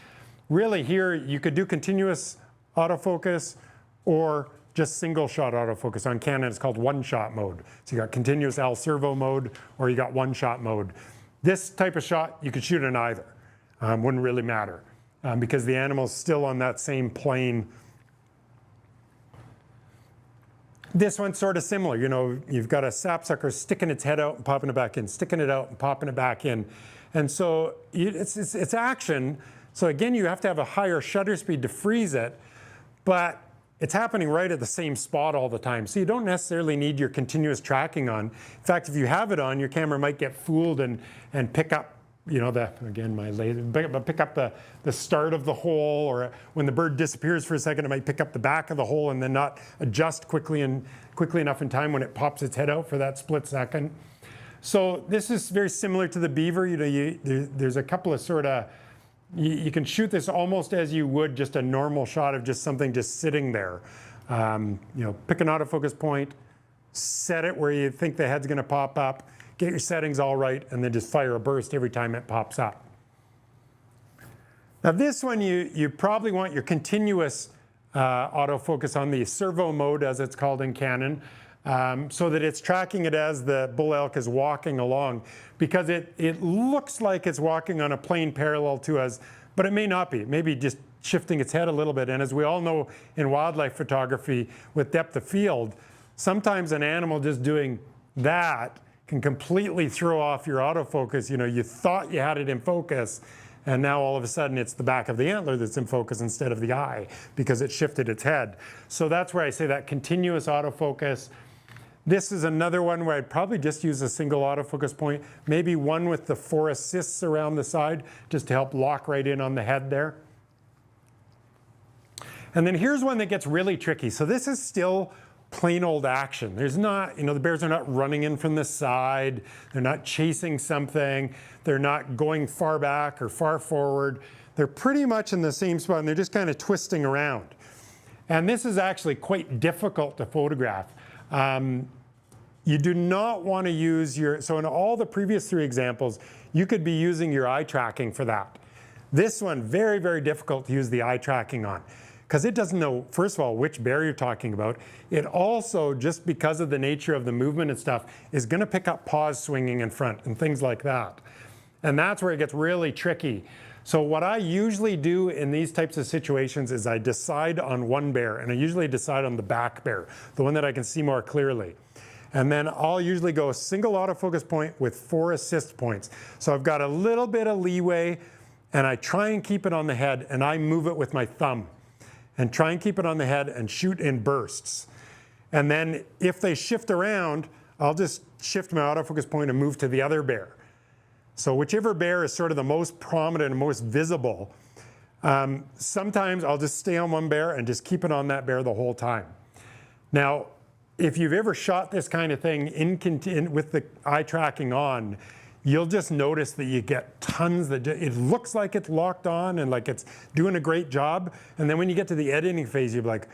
Really here, you could do continuous autofocus or just single shot autofocus. On Canon, it's called one shot mode. So you got continuous L servo mode, or you got one shot mode. This type of shot, you could shoot in either. Wouldn't really matter because the animal's still on that same plane. This one's sort of similar. You've got a sapsucker sticking its head out and popping it back in, sticking it out and popping it back in. And so it's action. So again, you have to have a higher shutter speed to freeze it, but it's happening right at the same spot all the time. So you don't necessarily need your continuous tracking on. In fact, if you have it on, your camera might get fooled and pick up, again, my laser, pick up the start of the hole, or when the bird disappears for a second, it might pick up the back of the hole and then not adjust quickly enough in time when it pops its head out for that split second. So this is very similar to the beaver. There's a couple of sort of, you can shoot this almost as you would just a normal shot of just something just sitting there. Pick an autofocus point, set it where you think the head's going to pop up, get your settings all right, and then just fire a burst every time it pops up. Now this one, you probably want your continuous autofocus on the servo mode, as it's called in Canon, so that it's tracking it as the bull elk is walking along, because it looks like it's walking on a plane parallel to us, but it may not be. It may be just shifting its head a little bit. And as we all know in wildlife photography with depth of field, sometimes an animal just doing that can completely throw off your autofocus. You thought you had it in focus, and now all of a sudden it's the back of the antler that's in focus instead of the eye because it shifted its head. So that's where I say that continuous autofocus. This is another one where I'd probably just use a single autofocus point, maybe one with the 4 assists around the side just to help lock right in on the head there. And then here's one that gets really tricky. So this is still plain old action. There's not, the bears are not running in from the side. They're not chasing something. They're not going far back or far forward. They're pretty much in the same spot, and they're just kind of twisting around. And this is actually quite difficult to photograph. You do not want to use so in all the previous 3 examples, you could be using your eye tracking for that. This one, very, very difficult to use the eye tracking on, because it doesn't know, first of all, which bear you're talking about. It also, just because of the nature of the movement and stuff, is going to pick up paws swinging in front and things like that. And that's where it gets really tricky. So what I usually do in these types of situations is I decide on one bear, and I usually decide on the back bear, the one that I can see more clearly. And then I'll usually go a single autofocus point with 4 assist points. So I've got a little bit of leeway, and I try and keep it on the head, and I move it with my thumb. And try and keep it on the head and shoot in bursts. And then if they shift around, I'll just shift my autofocus point and move to the other bear. So whichever bear is sort of the most prominent and most visible, sometimes I'll just stay on one bear and just keep it on that bear the whole time. Now, if you've ever shot this kind of thing with the eye tracking on, you'll just notice that you get tons that it looks like it's locked on and like it's doing a great job. And then when you get to the editing phase, you're like,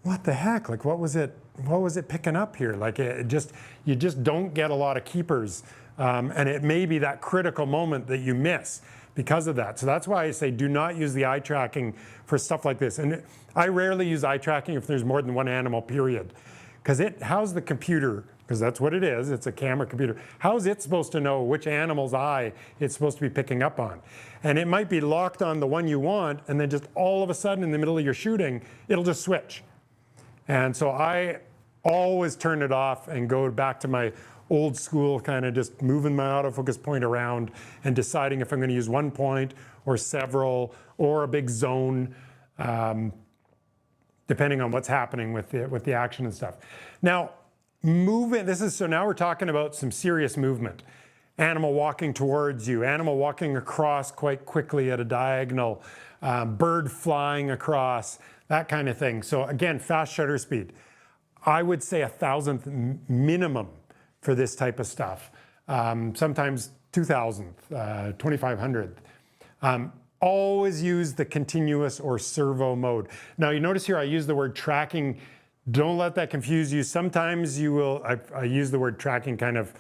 what the heck? Like, what was it picking up here? Like, you just don't get a lot of keepers. And it may be that critical moment that you miss because of that. So that's why I say do not use the eye tracking for stuff like this. And I rarely use eye tracking if there's more than one animal, period. Because how's the computer, because that's what it is, it's a camera computer, how is it supposed to know which animal's eye it's supposed to be picking up on? And it might be locked on the one you want, and then just all of a sudden in the middle of your shooting, it'll just switch. And so I always turn it off and go back to my old school kind of just moving my autofocus point around and deciding if I'm going to use one point or several or a big zone, depending on what's happening with the action and stuff. Now, so now we're talking about some serious movement. Animal walking towards you, animal walking across quite quickly at a diagonal, bird flying across, that kind of thing. So again, fast shutter speed. I would say 1,000th minimum for this type of stuff. Sometimes 2,000th, 2,500th. Always use the continuous or servo mode. Now you notice here I use the word tracking. Don't let that confuse you. Sometimes you will, I use the word tracking kind of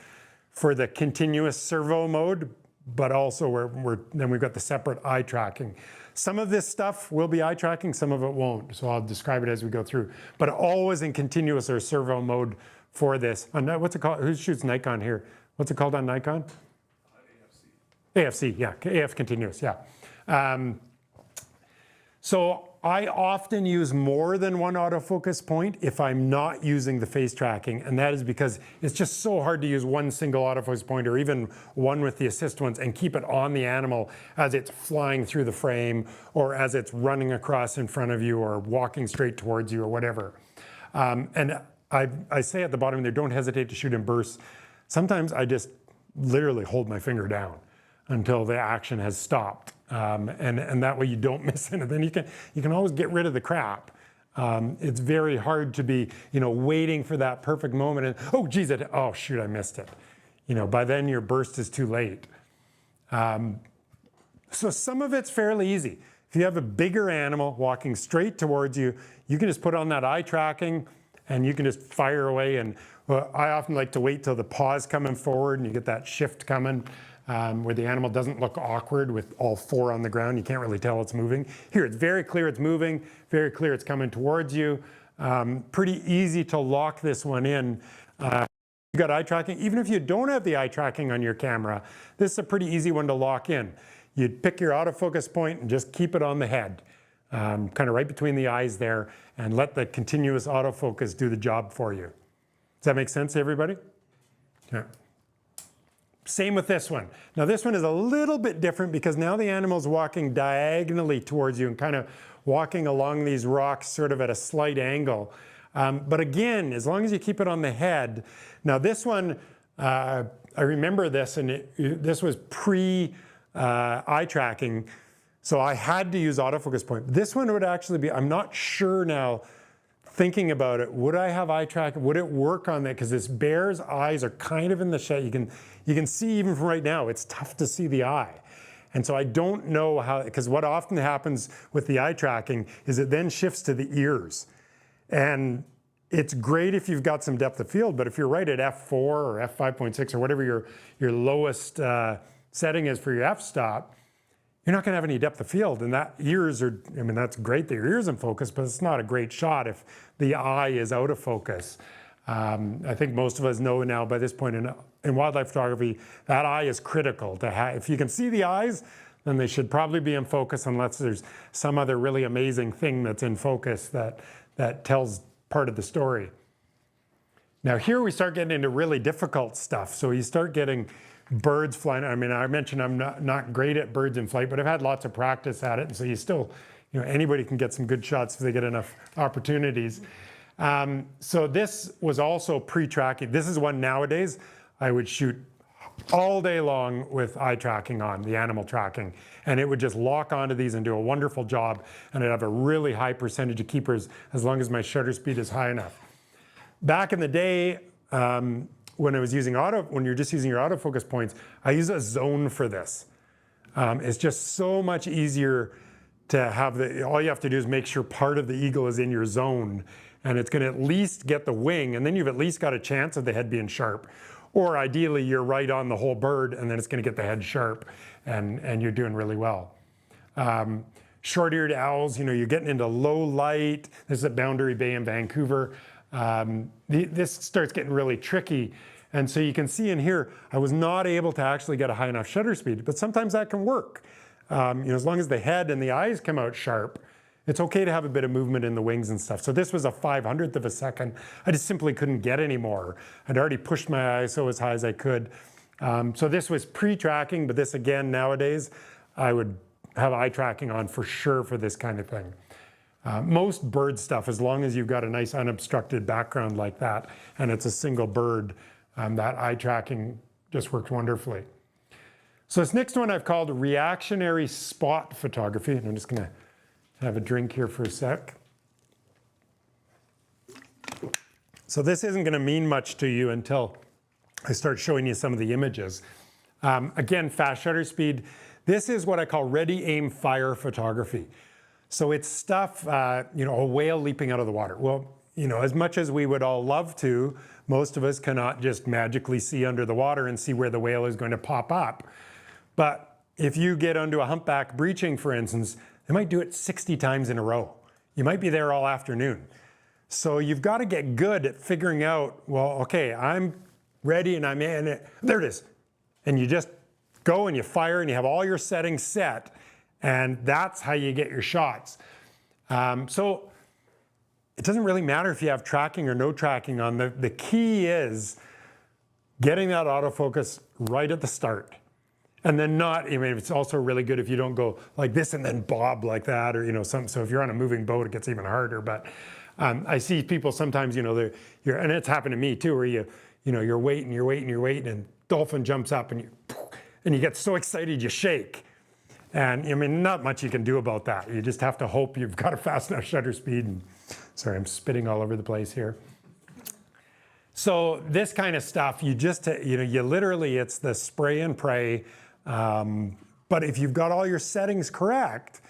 for the continuous servo mode, but also then we've got the separate eye tracking. Some of this stuff will be eye tracking, some of it won't. So I'll describe it as we go through. But always in continuous or servo mode for this. What's it called? Who shoots Nikon here? What's it called on Nikon? AFC, yeah, AF continuous, yeah. So I often use more than one autofocus point if I'm not using the face tracking, and that is because it's just so hard to use one single autofocus point or even one with the assist ones and keep it on the animal as it's flying through the frame or as it's running across in front of you or walking straight towards you or whatever. And I say at the bottom there, don't hesitate to shoot in bursts. Sometimes I just literally hold my finger down until the action has stopped. And that way you don't miss it. And then you can always get rid of the crap. It's very hard to be, waiting for that perfect moment and, oh geez, oh shoot, I missed it. By then your burst is too late. So some of it's fairly easy. If you have a bigger animal walking straight towards you, you can just put on that eye tracking and you can just fire away. And I often like to wait till the paw's coming forward and you get that shift coming. Where the animal doesn't look awkward with all 4 on the ground. You can't really tell it's moving. Here, it's very clear it's moving, very clear it's coming towards you. Pretty easy to lock this one in. You've got eye tracking. Even if you don't have the eye tracking on your camera, this is a pretty easy one to lock in. You'd pick your autofocus point and just keep it on the head, kind of right between the eyes there, and let the continuous autofocus do the job for you. Does that make sense to everybody? Yeah. Same with this one. Now this one is a little bit different because now the animal's walking diagonally towards you and kind of walking along these rocks sort of at a slight angle. But again, as long as you keep it on the head. Now this one, I remember this, and this was pre-eye tracking. So I had to use autofocus point. This one would actually be, I'm not sure now, thinking about it, would I have eye tracking? Would it work on that? Because this bear's eyes are kind of in the shade. You can see even from right now, it's tough to see the eye. And so I don't know how, because what often happens with the eye tracking is it then shifts to the ears. And it's great if you've got some depth of field, but if you're right at f4 or f5.6 or whatever your lowest setting is for your f-stop, you're not going to have any depth of field. And that ears are, I mean, that's great that your ears in focus, but it's not a great shot if the eye is out of focus. I think most of us know now by this point in wildlife photography, that eye is critical to have. If you can see the eyes, then they should probably be in focus unless there's some other really amazing thing that's in focus that tells part of the story. Now here we start getting into really difficult stuff. So you start getting birds flying. I mean, I mentioned I'm not great at birds in flight, but I've had lots of practice at it. And so you still, anybody can get some good shots if they get enough opportunities. So this was also pre-tracking. This is one nowadays I would shoot all day long with eye tracking on, the animal tracking. And it would just lock onto these and do a wonderful job. And I'd have a really high percentage of keepers as long as my shutter speed is high enough. Back in the day, when I was using when you're just using your autofocus points, I use a zone for this. It's just so much easier to have all you have to do is make sure part of the eagle is in your zone, and it's going to at least get the wing, and then you've at least got a chance of the head being sharp. Or ideally, you're right on the whole bird, and then it's going to get the head sharp, and you're doing really well. Short-eared owls, you're getting into low light. This is at Boundary Bay in Vancouver. This starts getting really tricky. And so you can see in here, I was not able to actually get a high enough shutter speed, but sometimes that can work. As long as the head and the eyes come out sharp, it's okay to have a bit of movement in the wings and stuff. So this was a 500th of a second. I just simply couldn't get any more. I'd already pushed my ISO as high as I could. So this was pre-tracking, but this again, nowadays, I would have eye tracking on for sure for this kind of thing. Most bird stuff, as long as you've got a nice unobstructed background like that, and it's a single bird, that eye tracking just works wonderfully. So this next one I've called reactionary spot photography, and I'm just gonna have a drink here for a sec. So this isn't gonna mean much to you until I start showing you some of the images. Again, fast shutter speed. This is what I call ready, aim, fire photography. So it's stuff, a whale leaping out of the water. Well, as much as we would all love to, most of us cannot just magically see under the water and see where the whale is going to pop up. But if you get onto a humpback breaching, for instance, they might do it 60 times in a row. You might be there all afternoon. So you've got to get good at figuring out, well, okay, I'm ready and I'm in it. There it is. And you just go and you fire and you have all your settings set. And that's how you get your shots. So it doesn't really matter if you have tracking or no tracking on. The key is getting that autofocus right at the start. And then it's also really good if you don't go like this and then bob like that, or so if you're on a moving boat, it gets even harder. But I see people sometimes, and it's happened to me too, where you're waiting, and dolphin jumps up and you get so excited you shake. And not much you can do about that. You just have to hope you've got a fast enough shutter speed. And sorry, I'm spitting all over the place here. So this kind of stuff, you literally, it's the spray and pray. But if you've got all your settings correct,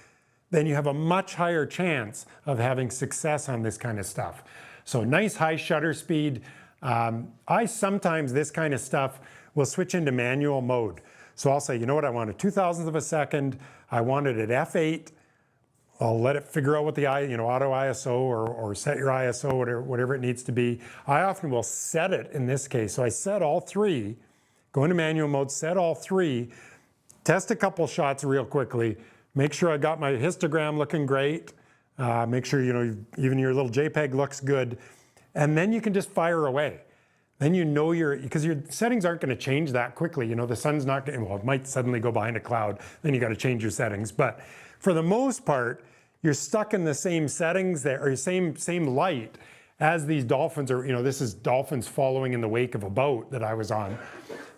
then you have a much higher chance of having success on this kind of stuff. So nice high shutter speed. I sometimes, this kind of stuff, will switch into manual mode. So I'll say, I want a 2,000th of a second. I want it at f8. I'll let it figure out what the auto ISO or set your ISO, whatever it needs to be. I often will set it in this case. So I set all three, go into manual mode, set all three, test a couple shots real quickly, make sure I got my histogram looking great, make sure, even your little JPEG looks good, and then you can just fire away. Then because your settings aren't going to change that quickly. The sun's not going to, it might suddenly go behind a cloud, then you got to change your settings. But for the most part, you're stuck in the same settings there, or same light as these dolphins are, this is dolphins following in the wake of a boat that I was on.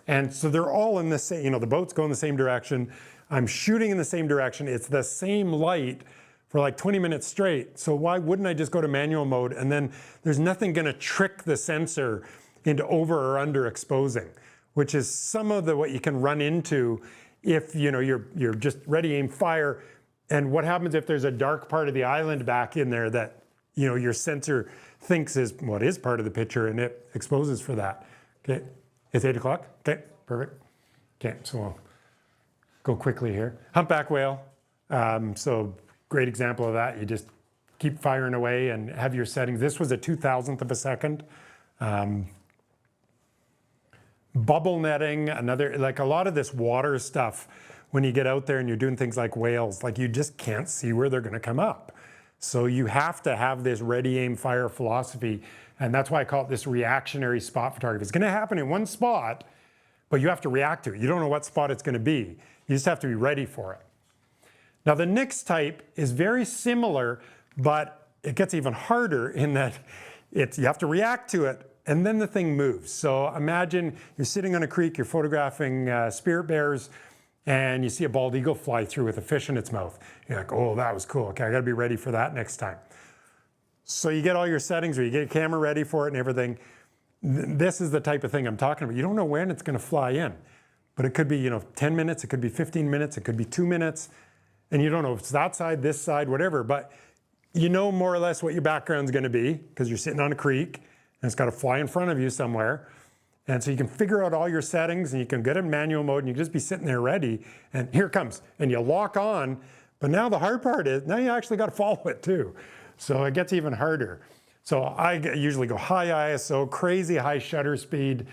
And so they're all in the same, the boat's going the same direction. I'm shooting in the same direction. It's the same light for like 20 minutes straight. So why wouldn't I just go to manual mode? And then there's nothing going to trick the sensor into over or under exposing, which is some of what you can run into if you're just ready, aim, fire. And what happens if there's a dark part of the island back in there that your sensor thinks is what is part of the picture, and it exposes for that. Okay, it's 8 o'clock. Okay, perfect. Okay, so we'll go quickly here. Humpback whale. So great example of that. You just keep firing away and have your settings. This was a 2,000th of a second. Bubble netting, another, like a lot of this water stuff, when you get out there and you're doing things like whales, like you just can't see where they're gonna come up. So you have to have this ready, aim, fire philosophy. And that's why I call it this reactionary spot photography. It's gonna happen in one spot, but you have to react to it. You don't know what spot it's gonna be. You just have to be ready for it. Now the next type is very similar, but it gets even harder in that you have to react to it and then the thing moves. So imagine you're sitting on a creek, you're photographing spirit bears, and you see a bald eagle fly through with a fish in its mouth. You're like, oh, that was cool. Okay, I gotta be ready for that next time. So you get all your settings, or you get your camera ready for it and everything. This is the type of thing I'm talking about. You don't know when it's gonna fly in, but it could be 10 minutes, it could be 15 minutes, it could be 2 minutes, and you don't know if it's that side, this side, whatever, but you know more or less what your background's gonna be because you're sitting on a creek and it's gotta fly in front of you somewhere. And so you can figure out all your settings and you can get in manual mode and you can just be sitting there ready and here it comes and you lock on. But now the hard part is now you actually got to follow it too. So it gets even harder. So I usually go high ISO, crazy high shutter speed,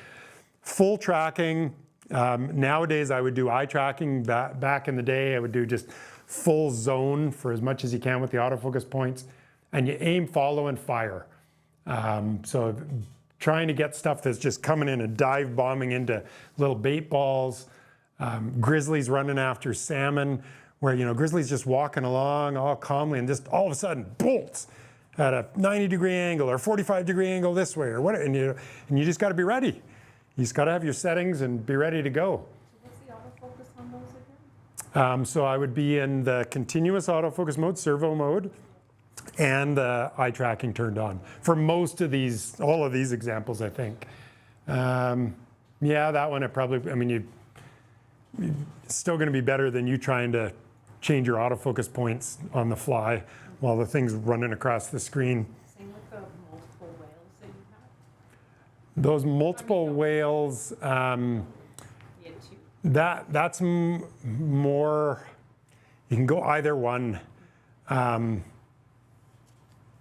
full tracking. Nowadays I would do eye tracking. Back in the day I would do just full zone for as much as you can with the autofocus points. And you aim, follow, and fire. So trying to get stuff that's just coming in and dive bombing into little bait balls, grizzlies running after salmon, where grizzlies just walking along all calmly and just all of a sudden bolts at a 90-degree angle or 45-degree angle this way or what, and you just got to be ready. You just got to have your settings and be ready to go. So what's the autofocus on those again? So I would be in the continuous autofocus mode, servo mode, and the eye tracking turned on for most of these, all of these examples, I think. Yeah, that one, it's still going to be better than you trying to change your autofocus points on the fly while the thing's running across the screen. Same with the multiple whales that you have? Those multiple whales, that's more, you can go either one.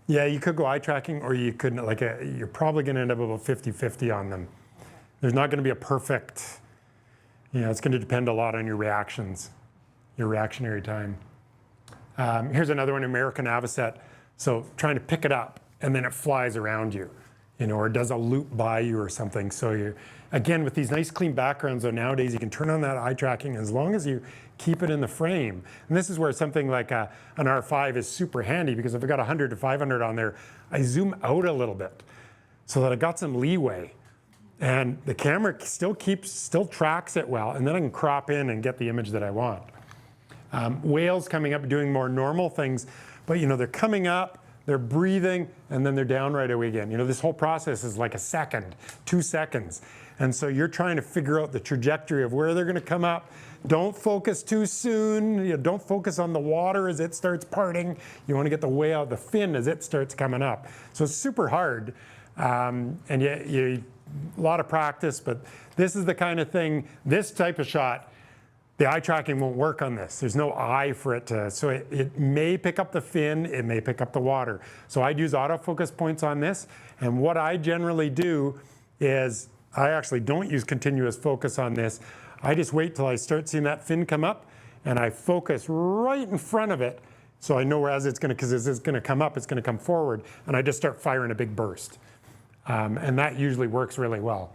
Yeah, you could go eye tracking or you could, you're probably going to end up about 50-50 on them. There's not going to be a perfect, it's going to depend a lot on your reactions, your reactionary time. Here's another one, American Avocet. So trying to pick it up and then it flies around you, or it does a loop by you or something. So again, with these nice clean backgrounds, though, nowadays you can turn on that eye tracking as long as you keep it in the frame. And this is where something like an R5 is super handy, because if I got 100 to 500 on there, I zoom out a little bit so that I got some leeway. And the camera still tracks it well, and then I can crop in and get the image that I want. Whales coming up doing more normal things, but they're coming up, they're breathing, and then they're down right away again. This whole process is like a second, 2 seconds. And so you're trying to figure out the trajectory of where they're going to come up. Don't focus too soon. Don't focus on the water as it starts parting. You want to get the whale, the fin, as it starts coming up. So it's super hard. And a lot of practice, but this is the kind of thing, this type of shot, the eye tracking won't work on this. There's no eye for it to, so it may pick up the fin, it may pick up the water. So I'd use autofocus points on this. And what I generally do is I actually don't use continuous focus on this. I just wait till I start seeing that fin come up and I focus right in front of it. So I know as it's going to, because as it's going to come up, it's going to come forward. And I just start firing a big burst. And that usually works really well.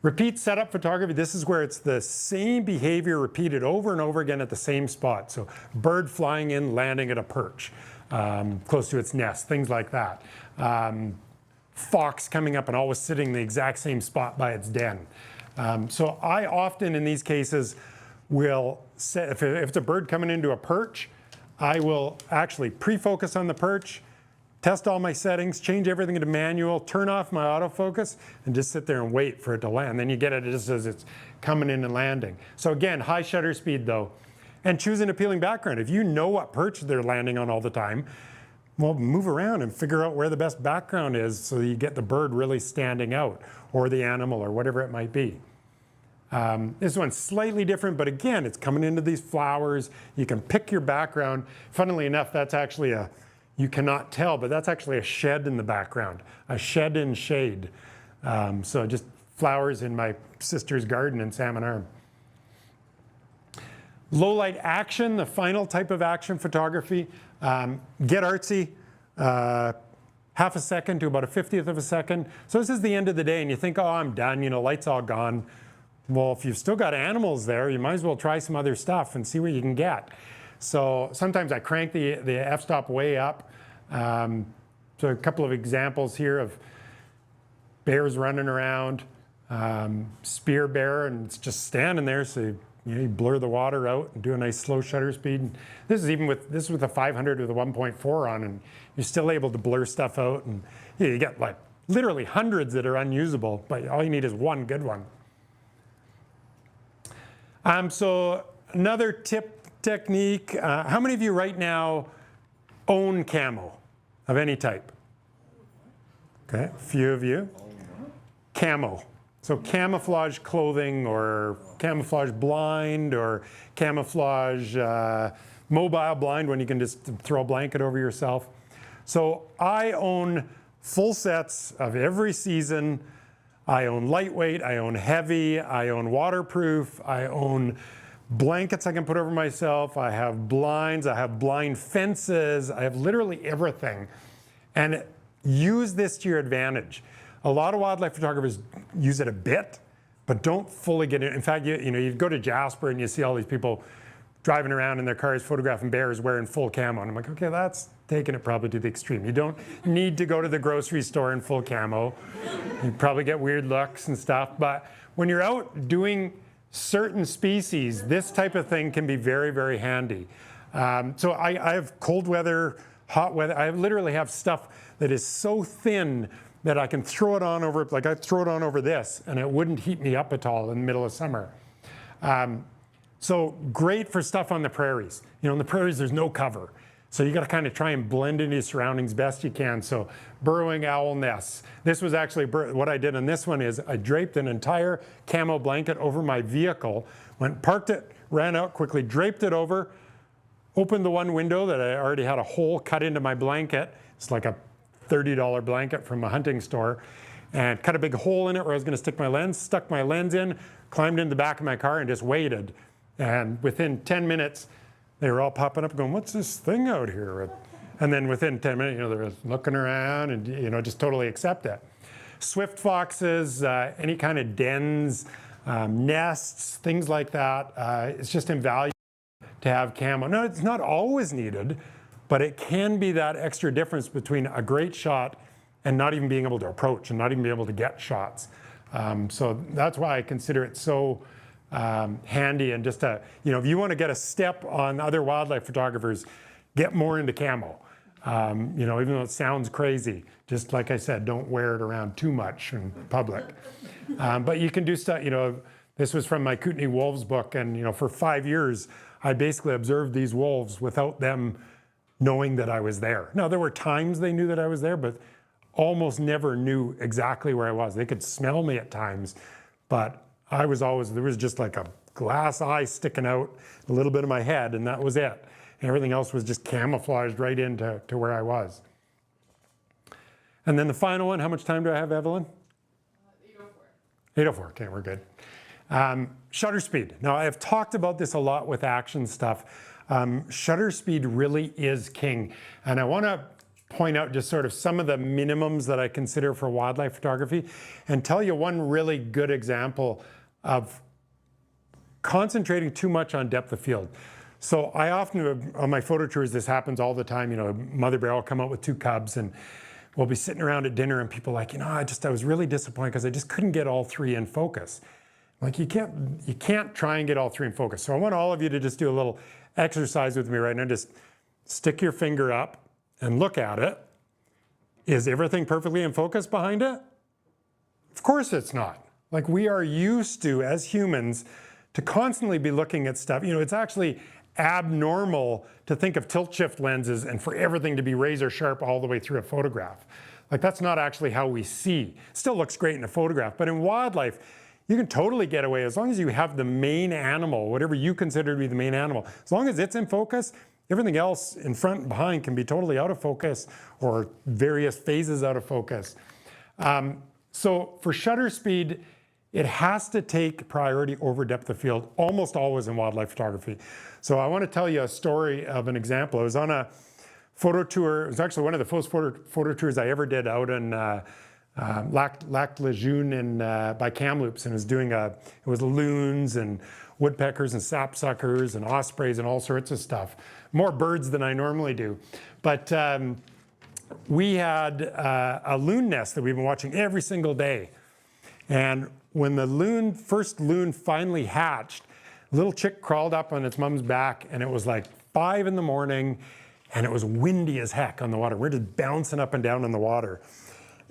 Repeat setup photography. This is where it's the same behavior repeated over and over again at the same spot. So bird flying in, landing at a perch, close to its nest, things like that. Fox coming up and always sitting in the exact same spot by its den. So I often, in these cases, will set, if it's a bird coming into a perch, I will actually pre-focus on the perch, test all my settings, change everything into manual, turn off my autofocus, and just sit there and wait for it to land. Then you get it just as it's coming in and landing. So again, high shutter speed though, and choose an appealing background. If you know what perch they're landing on all the time, well, move around and figure out where the best background is so you get the bird really standing out, or the animal, or whatever it might be. This one's slightly different, but again, it's coming into these flowers. You can pick your background. Funnily enough, that's actually you cannot tell, but that's actually a shed in the background, a shed in shade. So just flowers in my sister's garden in Salmon Arm. Low light action, the final type of action photography. Get artsy, half a second to about a 50th of a second. So this is the end of the day and you think, oh, I'm done, light's all gone. Well, if you've still got animals there, you might as well try some other stuff and see what you can get. So sometimes I crank the f-stop way up. So a couple of examples here of bears running around, spear bear, and it's just standing there. So you blur the water out and do a nice slow shutter speed. And this is with a 500 with a 1.4 on, and you're still able to blur stuff out. And you get like literally hundreds that are unusable, but all you need is one good one. So another technique, how many of you right now own camo of any type? Okay, a few of you. Camo. So camouflage clothing or camouflage blind or camouflage mobile blind when you can just throw a blanket over yourself. So I own full sets of every season. I own lightweight, I own heavy, I own waterproof, I own blankets I can put over myself, I have blinds, I have blind fences, I have literally everything. And use this to your advantage. A lot of wildlife photographers use it a bit, but don't fully get it. In fact, you go to Jasper and you see all these people driving around in their cars photographing bears wearing full camo. And I'm like, okay, that's taking it probably to the extreme. You don't need to go to the grocery store in full camo. You probably get weird looks and stuff. But when you're out doing certain species, this type of thing can be very, very handy. So I have cold weather, hot weather. I literally have stuff that is so thin that I can throw it on over, like I throw it on over this, and it wouldn't heat me up at all in the middle of summer. So great for stuff on the prairies. In the prairies, there's no cover. So you got to kind of try and blend into your surroundings best you can. So burrowing owl nests. This was actually, what I did on this one is I draped an entire camo blanket over my vehicle, parked it, ran out quickly, draped it over, opened the one window that I already had a hole cut into my blanket. It's like a $30 blanket from a hunting store, and cut a big hole in it where I was going to stick my lens, stuck my lens in, climbed in the back of my car and just waited. And within 10 minutes, they were all popping up going, what's this thing out here? And then within 10 minutes, they were looking around and, just totally accept it. Swift foxes, any kind of dens, nests, things like that. It's just invaluable to have camo. No, it's not always needed, but it can be that extra difference between a great shot and not even being able to approach and not even be able to get shots. So that's why I consider it so handy, and just if you want to get a step on other wildlife photographers, get more into camo. Even though it sounds crazy, just like I said, don't wear it around too much in public. But you can do stuff, this was from my Kootenai Wolves book, and for 5 years, I basically observed these wolves without them knowing that I was there. Now, there were times they knew that I was there, but almost never knew exactly where I was. They could smell me at times, but there was just like a glass eye sticking out a little bit of my head, and that was it. And everything else was just camouflaged right into where I was. And then the final one, how much time do I have, Evelyn? 8:04. 8:04, okay, we're good. Shutter speed. Now, I've talked about this a lot with action stuff. Shutter speed really is king. And I want to point out just sort of some of the minimums that I consider for wildlife photography and tell you one really good example of concentrating too much on depth of field. So I often, on my photo tours, this happens all the time. Mother bear will come out with 2 cubs, and we'll be sitting around at dinner and people are like, I was really disappointed because I just couldn't get all 3 in focus. Like you can't try and get all three in focus. So I want all of you to just do a little exercise with me right now. Just stick your finger up and look at it. Is everything perfectly in focus behind it? Of course it's not. Like we are used to, as humans, to constantly be looking at stuff. You know, it's actually abnormal to think of tilt shift lenses and for everything to be razor sharp all the way through a photograph. Like that's not actually how we see. Still looks great in a photograph, but in wildlife, you can totally get away as long as you have the main animal, whatever you consider to be the main animal. As long as it's in focus, everything else in front and behind can be totally out of focus or various phases out of focus. So for shutter speed, it has to take priority over depth of field, almost always in wildlife photography. So I want to tell you a story of an example. I was on a photo tour. It was actually one of the first photo tours I ever did out in Lac Lejeune by Kamloops, and it was loons and woodpeckers and sapsuckers and ospreys and all sorts of stuff. More birds than I normally do. But we had a loon nest that we've been watching every single day. And when the first loon finally hatched, a little chick crawled up on its mom's back, and it was like 5 in the morning, and it was windy as heck on the water. We're just bouncing up and down on the water.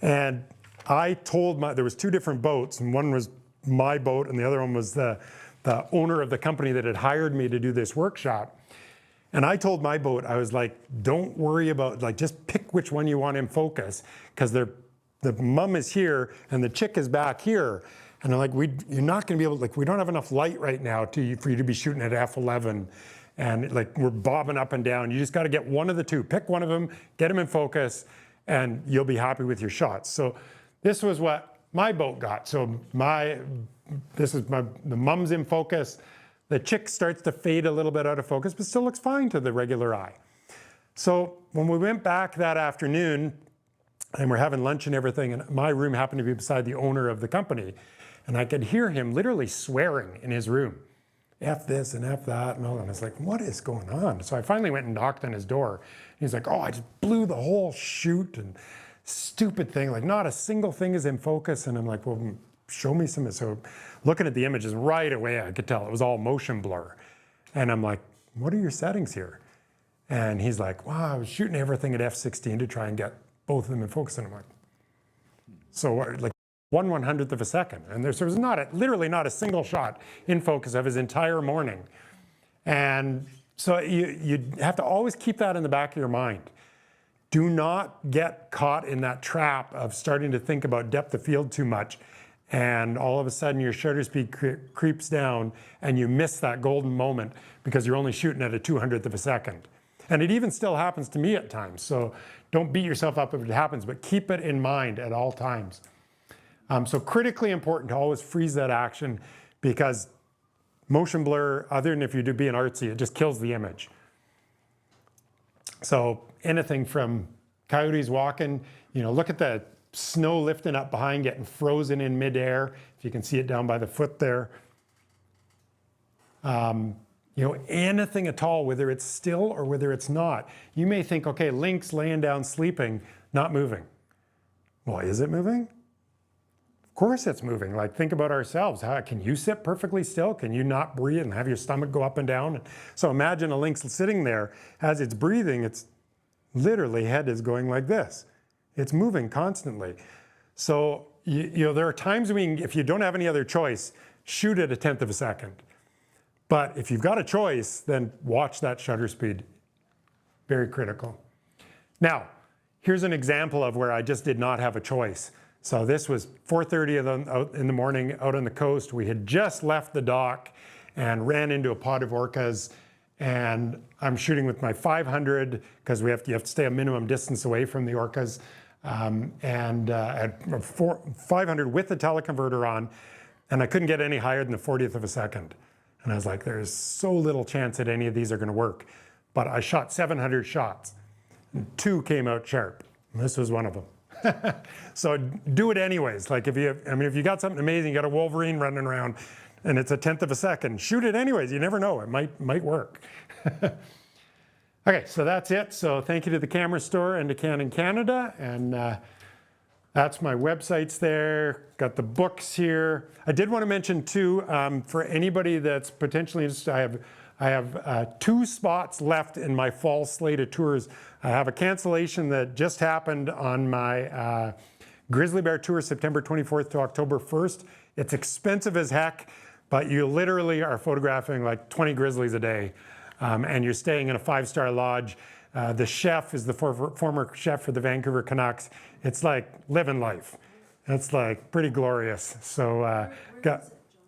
And I told there was 2 different boats, and one was my boat, and the other one was the owner of the company that had hired me to do this workshop. And I told my boat, I was like, don't worry about, like, just pick which one you want in focus, because the mom is here and the chick is back here. And I'm like, you're not gonna be able, like, we don't have enough light right now for you to be shooting at f11. And like, we're bobbing up and down. You just gotta get one of the 2. Pick one of them, get them in focus, and you'll be happy with your shots. So this was what my boat got. So the mom's in focus. The chick starts to fade a little bit out of focus, but still looks fine to the regular eye. So when we went back that afternoon and we're having lunch and everything, and my room happened to be beside the owner of the company, and I could hear him literally swearing in his room. F this and F that and all that. And I was like, what is going on? So I finally went and knocked on his door. He's like, oh, I just blew the whole shoot and stupid thing. Like, not a single thing is in focus. And I'm like, well, show me some. So looking at the images right away, I could tell it was all motion blur. And I'm like, what are your settings here? And he's like, wow, I was shooting everything at f16 to try and get both of them in focus. And I'm like, so what, like 1/100th of a second. And there was literally not a single shot in focus of his entire morning. And so you have to always keep that in the back of your mind. Do not get caught in that trap of starting to think about depth of field too much, and all of a sudden your shutter speed creeps down and you miss that golden moment because you're only shooting at a 200th of a second. And it even still happens to me at times. So don't beat yourself up if it happens, but keep it in mind at all times. So critically important to always freeze that action, because motion blur, other than if you're being artsy, it just kills the image. So anything from coyotes walking, look at the snow lifting up behind, getting frozen in midair. If you can see it down by the foot there. Anything at all, whether it's still or whether it's not. You may think, okay, lynx laying down sleeping, not moving. Well, is it moving? Of course it's moving. Like, think about ourselves. Can you sit perfectly still? Can you not breathe and have your stomach go up and down? So imagine a lynx sitting there. As it's breathing, it's literally head is going like this. It's moving constantly. So there are times if you don't have any other choice, shoot at a 1/10 of a second. But if you've got a choice, then watch that shutter speed. Very critical. Now, here's an example of where I just did not have a choice. So this was 4:30 in the morning out on the coast. We had just left the dock and ran into a pod of orcas. And I'm shooting with my 500 because you have to stay a minimum distance away from the orcas. At 500 with the teleconverter on, and I couldn't get any higher than the 40th of a second. And I was like, there's so little chance that any of these are going to work. But I shot 700 shots, and 2 came out sharp. And this was one of them. So do it anyways. Like if you got something amazing, you got a Wolverine running around, and it's a 1/10 of a second, shoot it anyways. You never know, it might work. Okay, so that's it. So thank you to the Camera Store and to Canon Canada, and That's my websites there. Got the books here. I did want to mention too, for anybody that's potentially interested, I have 2 spots left in my fall slate of tours. I have a cancellation that just happened on my Grizzly Bear tour, September 24th to October 1st. It's expensive as heck, but you literally are photographing like 20 grizzlies a day, and you're staying in a 5-star lodge. The chef is the former chef for the Vancouver Canucks. It's like living life. It's like pretty glorious. So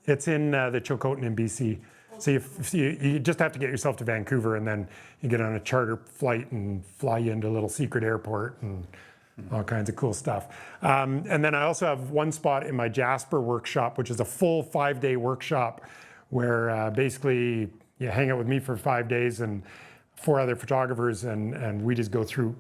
it's in the Chilcotin in BC. So you just have to get yourself to Vancouver, and then you get on a charter flight and fly you into a little secret airport and all kinds of cool stuff. And then I also have 1 spot in my Jasper workshop, which is a full 5-day workshop where basically you hang out with me for 5 days and 4 other photographers, and we just go through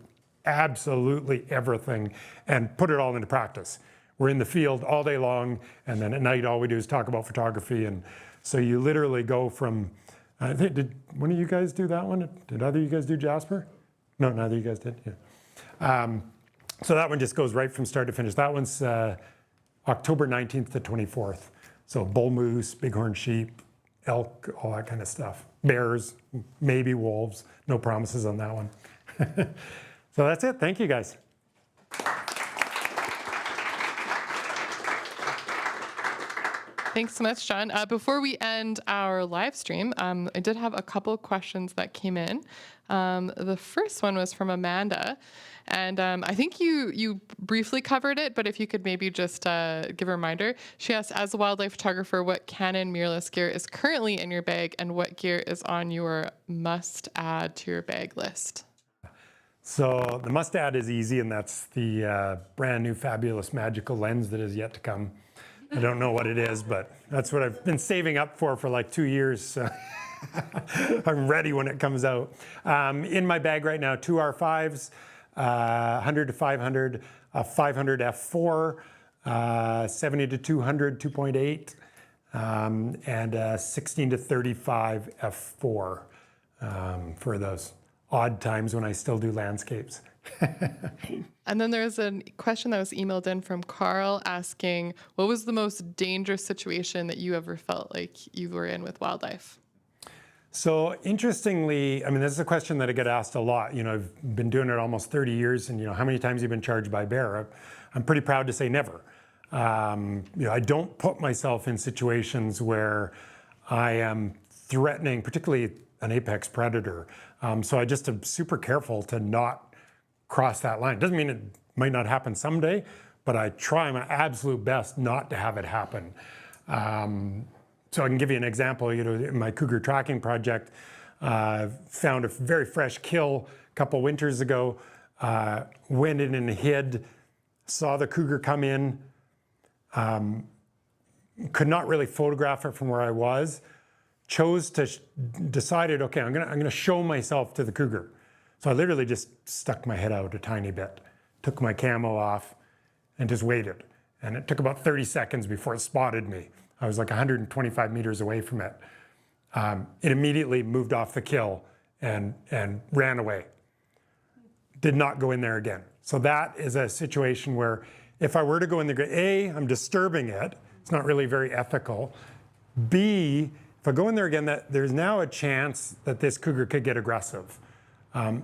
absolutely everything and put it all into practice. We're in the field all day long, and then at night all we do is talk about photography. And so you literally go from, I think, did one of you guys do that one? Did either of you guys do Jasper? No, neither of you guys did, yeah. So that one just goes right from start to finish. That one's October 19th to 24th. So bull moose, bighorn sheep, elk, all that kind of stuff. Bears, maybe wolves. No promises on that one. So that's it. Thank you, guys. Thanks so much, John. Before we end our live stream, I did have a couple of questions that came in. The first one was from Amanda, and I think you briefly covered it, but if you could maybe just give a reminder. She asked, as a wildlife photographer, what Canon mirrorless gear is currently in your bag, and what gear is on your must add to your bag list? So the must add is easy, and that's the brand new fabulous magical lens that is yet to come. I don't know what it is, but that's what I've been saving up for like 2 years. So I'm ready when it comes out. In my bag right now, 2 R5s, 100 to 500, a 500 f4, 70 to 200, 2.8, and 16 to 35 f4 for those odd times when I still do landscapes. And then there's a question that was emailed in from Carl asking, what was the most dangerous situation that you ever felt like you were in with wildlife? So interestingly, I mean, this is a question that I get asked a lot. You know, I've been doing it almost 30 years, and you know, how many times have you been charged by bear? I'm pretty proud to say never. You know, I don't put myself in situations where I am threatening, particularly an apex predator. So I just am super careful to not cross that line. Doesn't mean it might not happen someday, but I try my absolute best not to have it happen. So I can give you an example. You know, in my cougar tracking project, found a very fresh kill a couple winters ago. Went in and hid, saw the cougar come in. Could not really photograph it from where I was. Decided, okay, I'm gonna show myself to the cougar. So I literally just stuck my head out a tiny bit, took my camo off, and just waited. And it took about 30 seconds before it spotted me. I was like 125 meters away from it. It immediately moved off the kill and ran away. Did not go in there again. So that is a situation where if I were to go in there, A, I'm disturbing it. It's not really very ethical. B, if I go in there again, there's now a chance that this cougar could get aggressive.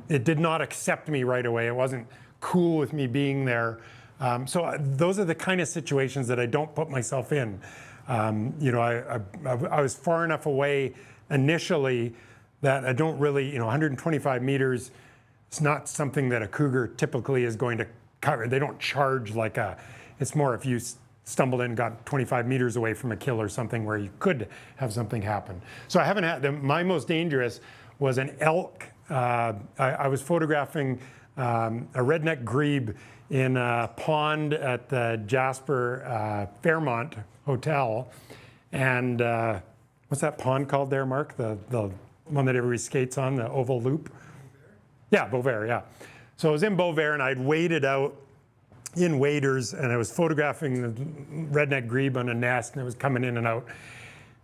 It did not accept me right away. It wasn't cool with me being there. So those are the kind of situations that I don't put myself in. You know, I was far enough away initially that I don't really, you know, 125 meters, it's not something that a cougar typically is going to cover. They don't charge like it's more if you stumbled in and got 25 meters away from a kill or something where you could have something happen. So I haven't had, my most dangerous was an elk. I was photographing a redneck grebe in a pond at the Jasper Fairmont Hotel. And what's that pond called there, Mark? The one that everybody skates on, the oval loop? Yeah, Beauvert, yeah. So I was in Beauvert and I'd waded out in waders and I was photographing the redneck grebe on a nest and it was coming in and out.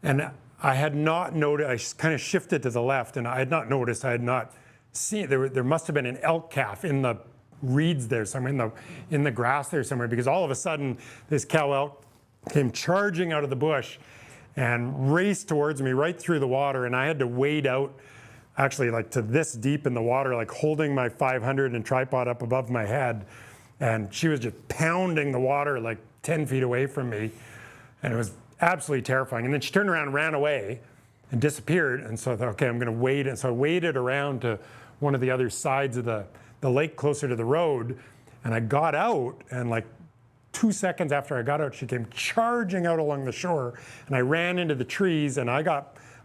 And I had not noticed, I kind of shifted to the left and I had not noticed, I had not seen, there must have been an elk calf in the reeds there somewhere, in the grass there somewhere, because all of a sudden this cow elk came charging out of the bush and raced towards me right through the water, and I had to wade out actually like to this deep in the water, like holding my 500 and tripod up above my head, and she was just pounding the water like 10 feet away from me, and it was absolutely terrifying. And then she turned around and ran away and disappeared, and so I thought, okay, I'm going to wade, and so I waded around to one of the other sides of the lake closer to the road, and I got out, and like 2 seconds after I got out, she came charging out along the shore, and I ran into the trees, and I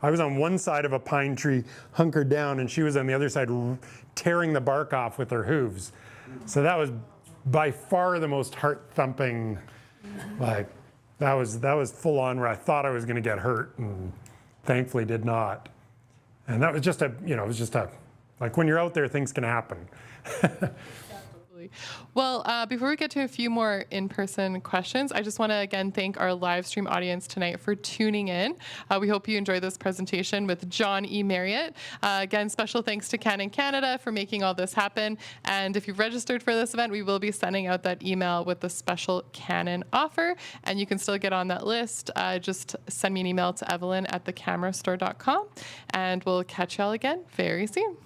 was on one side of a pine tree, hunkered down, and she was on the other side, tearing the bark off with her hooves. So that was by far the most heart-thumping, like, that was full on where I thought I was going to get hurt, and thankfully did not. And that was just like when you're out there, things can happen. Absolutely. Well, before we get to a few more in-person questions, I just want to again thank our live stream audience tonight for tuning in. We hope you enjoyed this presentation with John E. Marriott. Again, special thanks to Canon Canada for making all this happen. And if you've registered for this event, we will be sending out that email with the special Canon offer. And you can still get on that list. Just send me an email to Evelyn@thecamerastore.com. And we'll catch y'all again very soon.